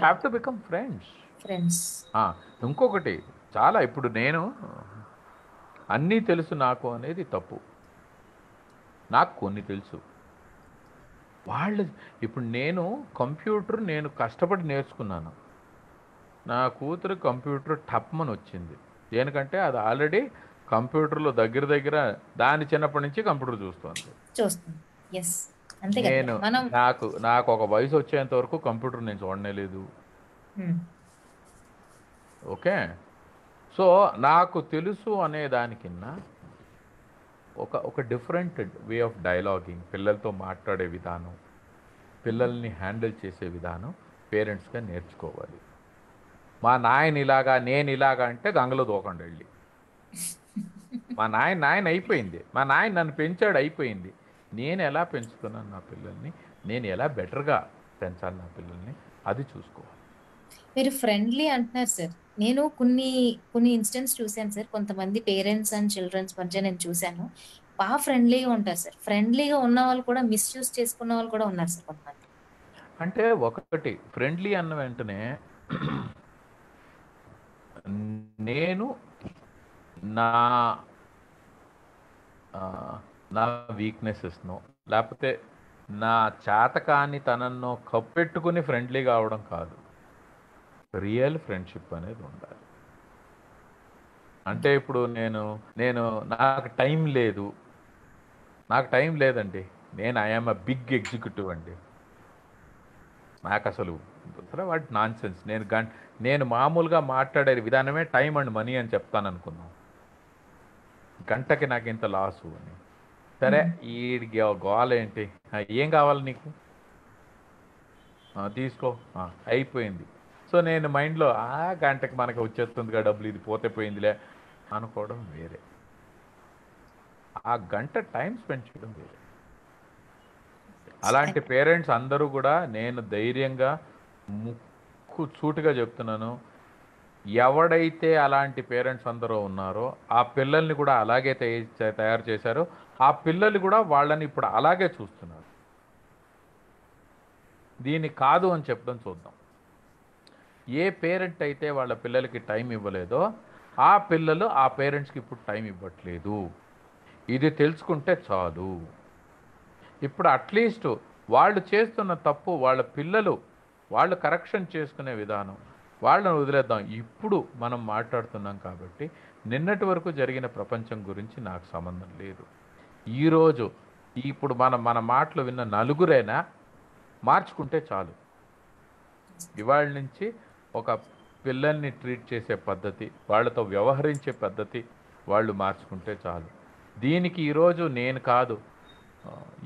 Have to become friends. ఇంకొకటి, చాలా ఇప్పుడు నేను అన్నీ తెలుసు నాకు అనేది తప్పు. నాకు కొన్ని తెలుసు. ఇప్పుడు కంప్యూటర్ నేను కష్టపడి నేర్చుకున్నాను. నా కూతురు కంప్యూటర్ టప్మని వచ్చింది. దేనికంటే అది ఆల్రెడీ కంప్యూటర్లో దగ్గర దాని చిన్నప్పటి నుంచి కంప్యూటర్ చూస్తుంది. నాకు ఒక వయసు వచ్చేంత వరకు కంప్యూటర్ నేను చూడనే లేదు. ఓకే, సో నాకు తెలుసు అనే దానికన్నా ఒక డిఫరెంట్ వే ఆఫ్ డైలాగింగ్, పిల్లలతో మాట్లాడే విధానం, పిల్లల్ని హ్యాండిల్ చేసే విధానం పేరెంట్స్గా నేర్చుకోవాలి. మా నాయన ఇలాగా, నేను ఇలాగా అంటే గంగలో దూకండి వెళ్ళి. మా నాయన అయిపోయింది, మా నాయన నన్ను పెంచాడు, అయిపోయింది. నేను ఎలా పెంచుతున్నాను నా పిల్లల్ని, నేను ఎలా బెటర్గా పెంచాలి నా పిల్లల్ని, అది చూసుకోవాలి. మీరు ఫ్రెండ్లీ అంటున్నారు సార్. నేను కొన్ని ఇన్స్టెన్స్ చూశాను సార్. కొంతమంది పేరెంట్స్ అండ్ చిల్డ్రన్స్ మధ్య నేను చూశాను, బాగా ఫ్రెండ్లీగా ఉంటారు సార్. ఫ్రెండ్లీగా ఉన్న వాళ్ళు కూడా మిస్యూజ్ చేసుకున్న వాళ్ళు కూడా ఉన్నారు సార్ కొంతమంది. అంటే ఒకటి, ఫ్రెండ్లీ అన్న వెంటనే నేను నా వీక్నెసెస్ను లేకపోతే నా చేతకాని తనను కప్పెట్టుకుని ఫ్రెండ్లీగా అవడం కాదు. రియల్ ఫ్రెండ్షిప్ అనేది ఉండాలి. అంటే ఇప్పుడు నాకు టైం లేదండి, నేను ఐఎమ్ అ బిగ్ ఎగ్జిక్యూటివ్ అండి, నాకు అసలు వాటి నాన్ సెన్స్. నేను మామూలుగా మాట్లాడే విధానమే టైం అండ్ మనీ అని చెప్తాను అనుకున్నాను. గంటకి నాకు ఇంత లాసు అని. సరే, ఈ గోల ఏంటి, ఏం కావాలి నీకు? తీసుకో, అయిపోయింది. సో నేను మైండ్లో గంటకి మనకి వచ్చేస్తుందిగా డబ్బులు, ఇది పోతే పోయిందిలే అనుకోవడం వేరే, ఆ గంట టైం స్పెండ్ చేయడం వేరే. అలాంటి పేరెంట్స్ అందరూ కూడా నేను ధైర్యంగా ముక్కు సూటిగా చెప్తున్నాను, ఎవడైతే అలాంటి పేరెంట్స్ అందరూ ఉన్నారో ఆ పిల్లల్ని కూడా అలాగే తయారు చేశారో ఆ పిల్లలు కూడా వాళ్ళని ఇప్పుడు అలాగే చూస్తున్నారు. దీన్ని కాదు అని చెప్పడం చూద్దాం. ఏ పేరెంట్ అయితే వాళ్ళ పిల్లలకి టైం ఇవ్వలేదో ఆ పిల్లలు ఆ పేరెంట్స్కి ఇప్పుడు టైం ఇవ్వట్లేదు. ఇది తెలుసుకుంటే చాలు. ఇప్పుడు అట్లీస్ట్ వాళ్ళు చేస్తున్న తప్పు వాళ్ళ పిల్లలు వాళ్ళు కరెక్షన్ చేసుకునే విధానం వాళ్ళని వదిలేద్దాం. ఇప్పుడు మనం మాట్లాడుతున్నాం కాబట్టి నిన్నటి వరకు జరిగిన ప్రపంచం గురించి నాకు సంబంధం లేదు. ఈరోజు ఇప్పుడు మన మాటలు విన్న నలుగురైనా మార్చుకుంటే చాలు. ఇవాళ నుంచి ఒక పిల్లల్ని ట్రీట్ చేసే పద్ధతి, వాళ్ళతో వ్యవహరించే పద్ధతి వాళ్ళు మార్చుకుంటే చాలు. దీనికి ఈరోజు నేను కాదు,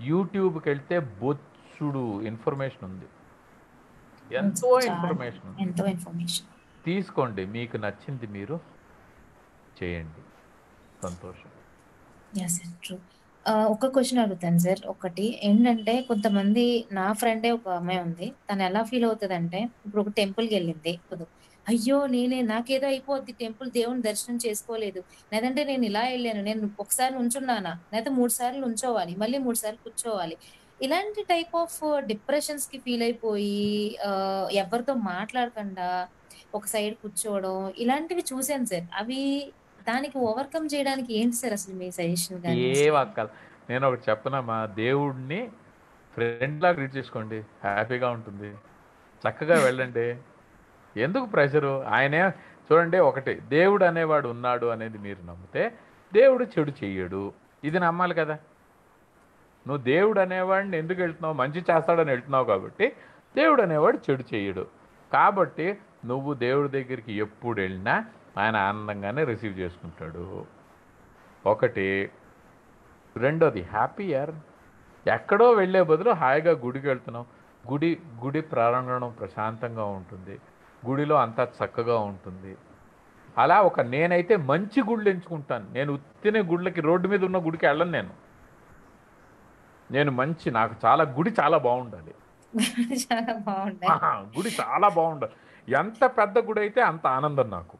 యూట్యూబ్కి వెళ్తే బొచ్చుడు ఇన్ఫర్మేషన్ ఉంది, ఎంతో ఇన్ఫర్మేషన్ ఉంది. తీసుకోండి, మీకు నచ్చింది మీరు చేయండి, సంతోషం. ఒక క్వశ్చన్ అడుగుతాను సార్. ఒకటి ఏంటంటే, కొంతమంది నా ఫ్రెండే ఒక అమ్మాయి ఉంది. తను ఎలా ఫీల్ అవుతుందంటే, ఇప్పుడు ఒక టెంపుల్కి వెళ్ళింది. అయ్యో నాకేదో అయిపోద్ది, టెంపుల్ దేవుని దర్శనం చేసుకోలేదు, లేదంటే నేను ఇలా వెళ్ళాను, నేను ఒకసారి నుంచున్నానా, లేకపోతే 3 సార్లు నుంచోవాలి, మళ్ళీ 3 సార్లు కూర్చోవాలి. ఇలాంటి టైప్ ఆఫ్ డిప్రెషన్స్ కి ఫీల్ అయిపోయి ఎవరితో మాట్లాడకుండా ఒక సైడ్ కూర్చోవడం, ఇలాంటివి చూసాను సార్. అవి దానికి ఓవర్కమ్ చేయడానికి ఏంటి సార్ అసలు మీ సజెషన్ కానీ? నేను ఒకటి చెప్పనా, మా దేవుడిని ఫ్రెండ్లా ట్రీట్ చేసుకోండి, హ్యాపీగా ఉంటుంది, చక్కగా వెళ్ళండి. ఎందుకు ప్రెషరు? ఆయనే చూడండి, ఒకటి దేవుడు అనేవాడు ఉన్నాడు అనేది మీరు నమ్మితే దేవుడు చెడు చెయ్యడు, ఇది నమ్మాలి కదా. నువ్వు దేవుడు అనేవాడిని ఎందుకు వెళ్తున్నావు? మంచి చేస్తాడని వెళ్తున్నావు కాబట్టి. దేవుడు అనేవాడు చెడు చెయ్యడు కాబట్టి నువ్వు దేవుడి దగ్గరికి ఎప్పుడు వెళ్ళినా ఆయన ఆనందంగానే రిసీవ్ చేసుకుంటాడు. ఒకటి. రెండోది, హ్యాపీయర్. ఎక్కడో వెళ్ళే బదులు హాయిగా గుడికి వెళ్తున్నావు, గుడి ప్రారంభం ప్రశాంతంగా ఉంటుంది, గుడిలో అంతా చక్కగా ఉంటుంది. అలా నేనైతే మంచి గుళ్ళు ఎంచుకుంటాను. నేను ఉత్తినే గుళ్ళకి, రోడ్డు మీద ఉన్న గుడికి వెళ్ళను. నేను నాకు చాలా గుడి చాలా బాగుండాలి, గుడి చాలా బాగుండాలి. ఎంత పెద్ద గుడి అయితే అంత ఆనందం నాకు.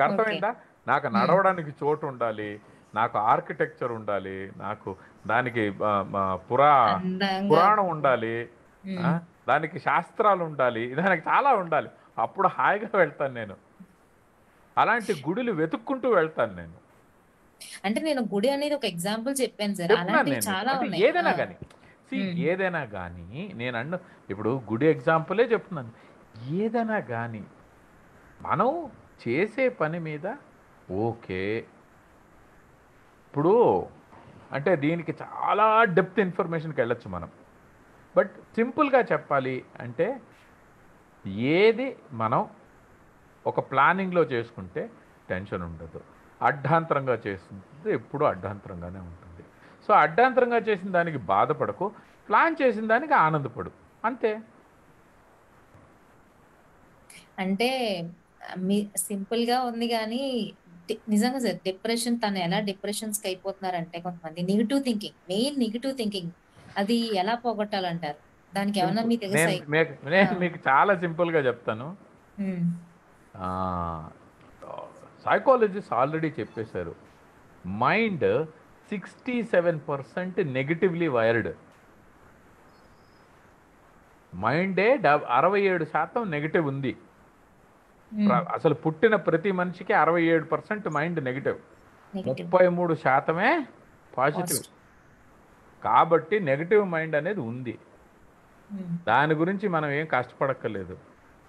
అర్థమైందా? నాకు నడవడానికి చోటు ఉండాలి, నాకు ఆర్కిటెక్చర్ ఉండాలి, నాకు దానికి పురాణం ఉండాలి, దానికి శాస్త్రాలు ఉండాలి, దానికి చాలా ఉండాలి. అప్పుడు హాయిగా వెళ్తాను నేను. అలాంటి గుడులు వెతుక్కుంటూ వెళ్తాను నేను. అంటే నేను గుడి అనేది ఒక ఎగ్జాంపుల్ చెప్పాను సార్. ఏదైనా కానీ ఏదైనా కానీ నేను ఇప్పుడు గుడి ఎగ్జాంపులే చెప్తున్నాను. ఏదైనా కానీ మనం చేసే పని మీద ఓకే. ఇప్పుడు అంటే దీనికి చాలా డెప్త్ ఇన్ఫర్మేషన్కి వెళ్ళొచ్చు మనం. బట్ సింపుల్గా చెప్పాలి అంటే, ఏది మనం ఒక ప్లానింగ్లో చేసుకుంటే టెన్షన్ ఉండదు, అడ్డాంతరంగా చేస్తుంది ఎప్పుడూ అడ్డాంతరంగానే ఉంటుంది. సో అడ్డాంతరంగా చేసిన దానికి బాధపడకు, ప్లాన్ చేసిన దానికి ఆనందపడు, అంతే. అంటే మీ సింపుల్గా ఉంది కానీ నిజంగా సార్ డిప్రెషన్, తను ఎలా డిప్రెషన్స్కి అయిపోతున్నారంటే, కొంతమంది మెయిన్ నెగిటివ్ థింకింగ్, అది ఎలా పోగొట్టాలంటారు? దానికి ఏమన్నా మీకు తెలుసా? నేను మీకు చాలా సింపుల్గా చెప్తాను. సైకాలజిస్ట్ ఆల్రెడీ చెప్పేశారు, మైండ్ 67% నెగిటివ్లీ వైర్డ్. మైండే 67% నెగిటివ్ ఉంది. అసలు పుట్టిన ప్రతి మనిషికి 67% మైండ్ నెగిటివ్, 33% పాజిటివ్. కాబట్టి నెగిటివ్ మైండ్ అనేది ఉంది. దాని గురించి మనం ఏం కష్టపడక్కర్లేదు.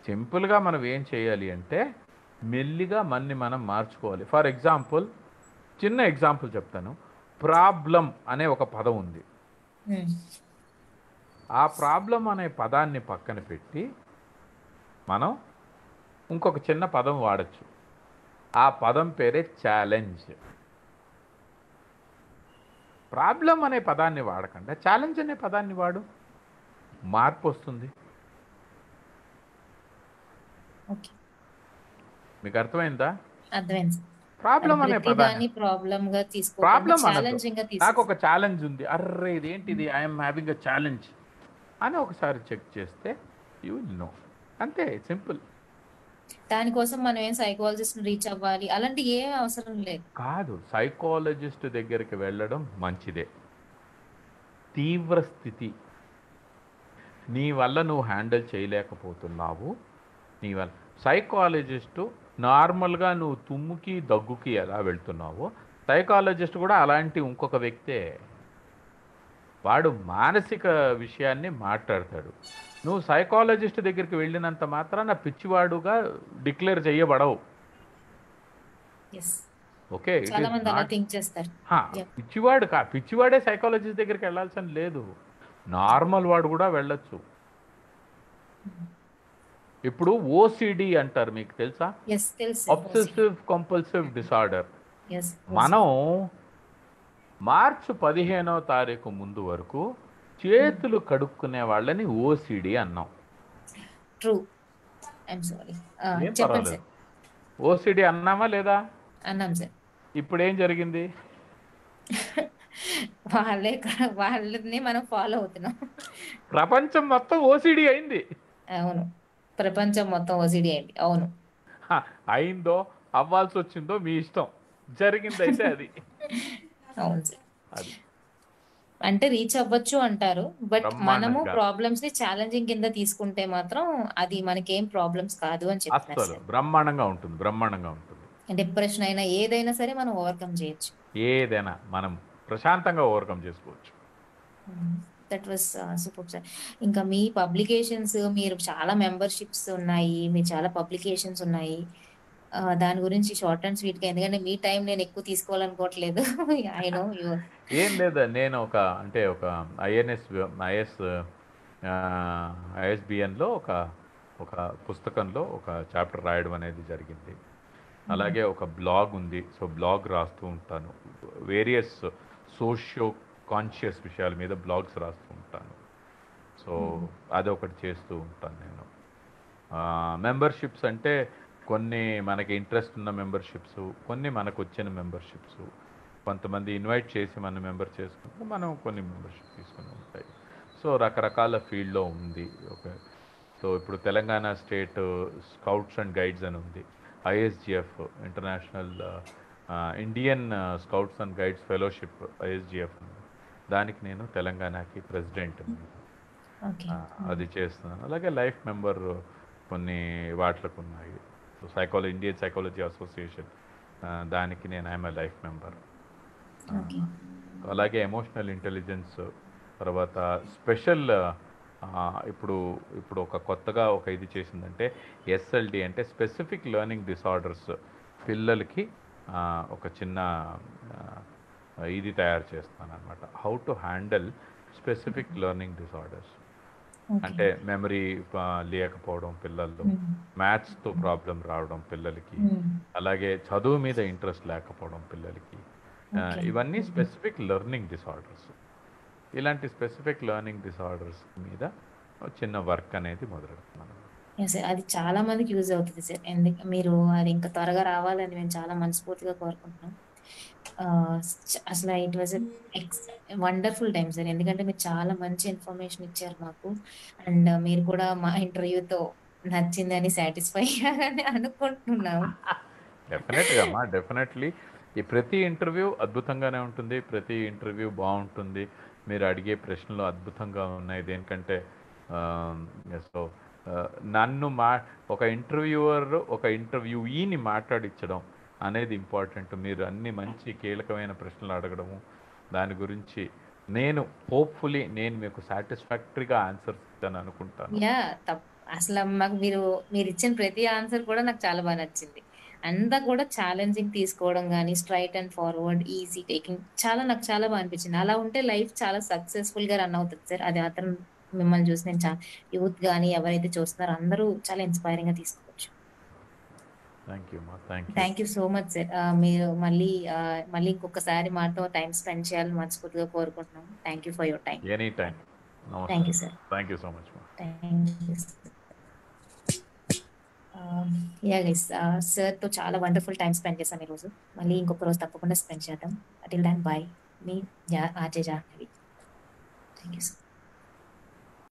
సింపుల్గా మనం ఏం చేయాలి అంటే, మెల్లిగా మనం మార్చుకోవాలి. ఫర్ ఎగ్జాంపుల్, చిన్న ఎగ్జాంపుల్ చెప్తాను. ప్రాబ్లం అనే ఒక పదం ఉంది. ఆ ప్రాబ్లం అనే పదాన్ని పక్కన పెట్టి మనం ఇంకొక చిన్న పదం వాడచ్చు. ఆ పదం పేరే ఛాలెంజ్. ప్రాబ్లం అనే పదాన్ని వాడకుండా ఛాలెంజ్ అనే పదాన్ని వాడు. మార్పు వస్తుంది. ఓకే. మీకు అర్థమైందా? అర్థమైంది సార్. ప్రాబ్లం అనే ప్రతి పదాన్ని దాన్ని ప్రాబ్లమ్ గా తీసుకోకుండా ప్రాబ్లం అనద్దు. ఛాలెంజింగ్ గా నాకు ఒక తీసుకో. ఛాలెంజ్ ఉంది, అర్రే ఇదేంటిది, ఐఎమ్ హ్యావింగ్ అ ఛాలెంజ్ అని ఒకసారి చెక్ చేస్తే యూ విల్ నో. అంతే, సింపుల్. దానికోసం మనం ఏం సైకాలజిస్ట్ రీచ్ అవ్వాలి అలాంటి ఏం అవసరం లేదు. కాదు, సైకాలజిస్ట్ దగ్గరికి వెళ్ళడం మంచిదే. తీవ్ర స్థితి నీ వల్ల నువ్వు హ్యాండిల్ చేయలేకపోతున్నావు, నీ వల్ల సైకాలజిస్టు నార్మల్గా నువ్వు తుమ్ముకి దగ్గుకి ఎలా వెళ్తున్నావో సైకాలజిస్ట్ కూడా అలాంటి ఇంకొక వ్యక్తే. వాడు మానసిక విషయాన్ని మాట్లాడతాడు. నువ్వు సైకాలజిస్ట్ దగ్గరికి వెళ్ళినంత మాత్రాన పిచ్చివాడుగా డిక్లేర్ చేయబడవు. ఎస్, ఓకే, ఇట్ చాలా ఈస్ మంది అలా నాట్. థింక్ చేస్తారు. Yeah. పిచ్చివాడే సైకాలజిస్ట్ దగ్గరికి వెళ్ళాల్సిన లేదు, నార్మల్ వాడు కూడా వెళ్ళొచ్చు. ఇప్పుడు ఓసిడి అంటారు, మీకు తెలుసా? ఎస్, తెలుసు. Obsessive compulsive disorder. ఎస్, మనం మార్చి 15వ తారీఖు ముందు వరకు చేతులు కడుక్కునే వాళ్ళని ఓసిడి అన్నాం. ట్రూ. I'm sorry. ఏం చెప్పండి పర్వాలేదు, సార్. ఓసిడి అన్నామా లేదా? అన్నాం సార్. ఇప్పుడు ఏం జరిగింది? వాళ్ళని మనం ఫాలో అవుతున్నాం. ప్రపంచం మొత్తం ఓసిడి అయింది. అవును, ప్రపంచం మొత్తం ఓసిడి అయింది. అవును, అయిందో అవ్వాల్సి వచ్చిందో మీ ఇష్టం, జరిగిందైతే అది. అవును సార్. అది అంటే రీచ్ అవ్వచ్చు అంటారు, బట్ మనము బ్రహ్మాండంగా, ప్రాబ్లమ్స్ ని ఛాలెంజింగ్ కింద తీసుకుంటే మాత్రం అది మనకేం ప్రాబ్లమ్స్ కాదు అని చెప్తున్నారు అస్సలు సార్. బ్రహ్మాండంగా ఉంటుంది, బ్రహ్మాండంగా ఉంటుంది. డిప్రెషన్ అయినా ఏదైనా సరే మనం ఓవర్కమ్ చేయొచ్చు. ఏదైనా మనం ప్రశాంతంగా ఓవర్కమ్ చేసుకోవచ్చు. That was super sir. ఇంకా మీ పబ్లికేషన్స్, మీరు చాలా మెంబర్షిప్స్ ఉన్నాయి, మీరు చాలా పబ్లికేషన్స్ ఉన్నాయి. దాని గురించి షార్ట్ అండ్ స్వీట్గా, ఎందుకంటే మీ టైం నేను ఎక్కువ తీసుకోవాలనుకోవట్లేదు. I know you. ఏం లేదా, నేను ఒక ఐఎస్బిఎన్లో ఒక పుస్తకంలో ఒక చాప్టర్ రాయడం అనేది జరిగింది. అలాగే ఒక బ్లాగ్ ఉంది, సో బ్లాగ్ రాస్తూ ఉంటాను. వేరియస్ సోషియో కాన్షియస్ విషయాల మీద బ్లాగ్స్ రాస్తూ ఉంటాను. సో అదొకటి చేస్తూ ఉంటాను నేను. మెంబర్షిప్స్ అంటే కొన్ని మనకి ఇంట్రెస్ట్ ఉన్న మెంబర్షిప్స్, కొన్ని మనకు వచ్చిన మెంబర్షిప్స్, కొంతమంది ఇన్వైట్ చేసి మనం మెంబర్ చేసుకుంటే మనం కొన్ని మెంబర్షిప్ తీసుకుని ఉంటాయి. సో రకరకాల ఫీల్డ్లో ఉంది. ఓకే, సో ఇప్పుడు Telangana state scouts and guides అని ఉంది, ISGF international Indian scouts and guides fellowship ISGF, దానికి నేను తెలంగాణకి ప్రెసిడెంట్, అది చేస్తున్నాను. అలాగే లైఫ్ మెంబర్ కొన్ని వాటిలకు ఉన్నాయి. సో ఇండియన్ సైకాలజీ అసోసియేషన్, దానికి నేను ఐఎమ్ ఏ లైఫ్ మెంబర్. అలాగే ఎమోషనల్ ఇంటెలిజెన్స్, తర్వాత స్పెషల్ ఇప్పుడు ఒక కొత్తగా ఒక ఇది చేసిందంటే ఎస్ఎల్డి అంటే స్పెసిఫిక్ లెర్నింగ్ డిసార్డర్స్, పిల్లలకి ఒక చిన్న ఇది తయారు చేస్తాను అనమాట. How to handle specific learning disorders అంటే మెమరీ లేకపోవడం పిల్లల్లో, మ్యాథ్స్తో ప్రాబ్లం రావడం పిల్లలకి, అలాగే చదువు మీద ఇంట్రెస్ట్ లేకపోవడం పిల్లలకి, ఇవన్నీ స్పెసిఫిక్ లెర్నింగ్ డిసార్డర్స్. ఇలాంటి స్పెసిఫిక్ లెర్నింగ్ డిసార్డర్స్ మీద చిన్న వర్క్ అనేది మొదలెడుతున్నాను. అది చాలా మందికి యూజ్ అవుతుంది సార్. ఎందుకు మీరు అది ఇంకా త్వరగా రావాలని మేము చాలా మనస్ఫూర్తిగా కోరుకుంటున్నాం. అసలు it was wonderful time sir, ఎందుకంటే మీరు చాలా మంచి ఇన్ఫర్మేషన్ ఇచ్చారు మాకు. అండ్ మీరు కూడా మా ఇంటర్వ్యూతో నచ్చిందని సాటిస్ఫై అయ్యారని అనుకుంటున్నాము. డెఫినెట్గా అమ్మా, డెఫినెట్లీ ఈ ప్రతి ఇంటర్వ్యూ అద్భుతంగానే ఉంటుంది, ప్రతి ఇంటర్వ్యూ బాగుంటుంది. మీరు అడిగే ప్రశ్నలు అద్భుతంగా ఉన్నాయి. దేనికంటే సో నన్ను ఒక ఇంటర్వ్యూవర్ ఒక ఇంటర్వ్యూఈని మాట్లాడించడం అనేది ఇంపార్టెంట్. మీరు అన్ని మంచి కీలకమైన ప్రశ్నలు అడగడము, దాని గురించి నేను హోప్ఫుల్లీ నేను మీకు సాటిస్ఫాక్టరీగా ఆన్సర్స్ ఇస్తాను అనుకుంటాను. అసలు మాకు మీరు ఇచ్చిన ప్రతి ఆన్సర్ కూడా నాకు చాలా బాగా నచ్చింది. అంతా కూడా ఛాలెంజింగ్ తీసుకోవడం కానీ, straight and forward, easy taking, నాకు చాలా బాగా అనిపించింది. అలా ఉంటే లైఫ్ చాలా సక్సెస్ఫుల్గా రన్ అవుతుంది సార్. అది మాత్రం మిమ్మల్ని చూసి నేను యూత్ కానీ ఎవరైతే చూస్తున్నారో అందరూ చాలా ఇన్స్పైరింగ్గా తీసుకోవచ్చు. Thank you so much sir. మీరు మళ్ళీ ఇంకొకసారి మాతో టైం స్పెండ్ చేయాలని మనస్ఫూర్తిగా కోరుకుంటున్నాం. Thank you for your time. Any time. Thank you నమస్తే. Sir. Thank you so much. Thank you. Yeah guys, సార్తో చాలా వండర్ఫుల్ టైం స్పెండ్ చేశాం ఈరోజు. మళ్ళీ ఇంకొక రోజు తప్పకుండా స్పెండ్ చేద్దాం. Until then bye. మీ RJ Jahnavi. Thank you sir.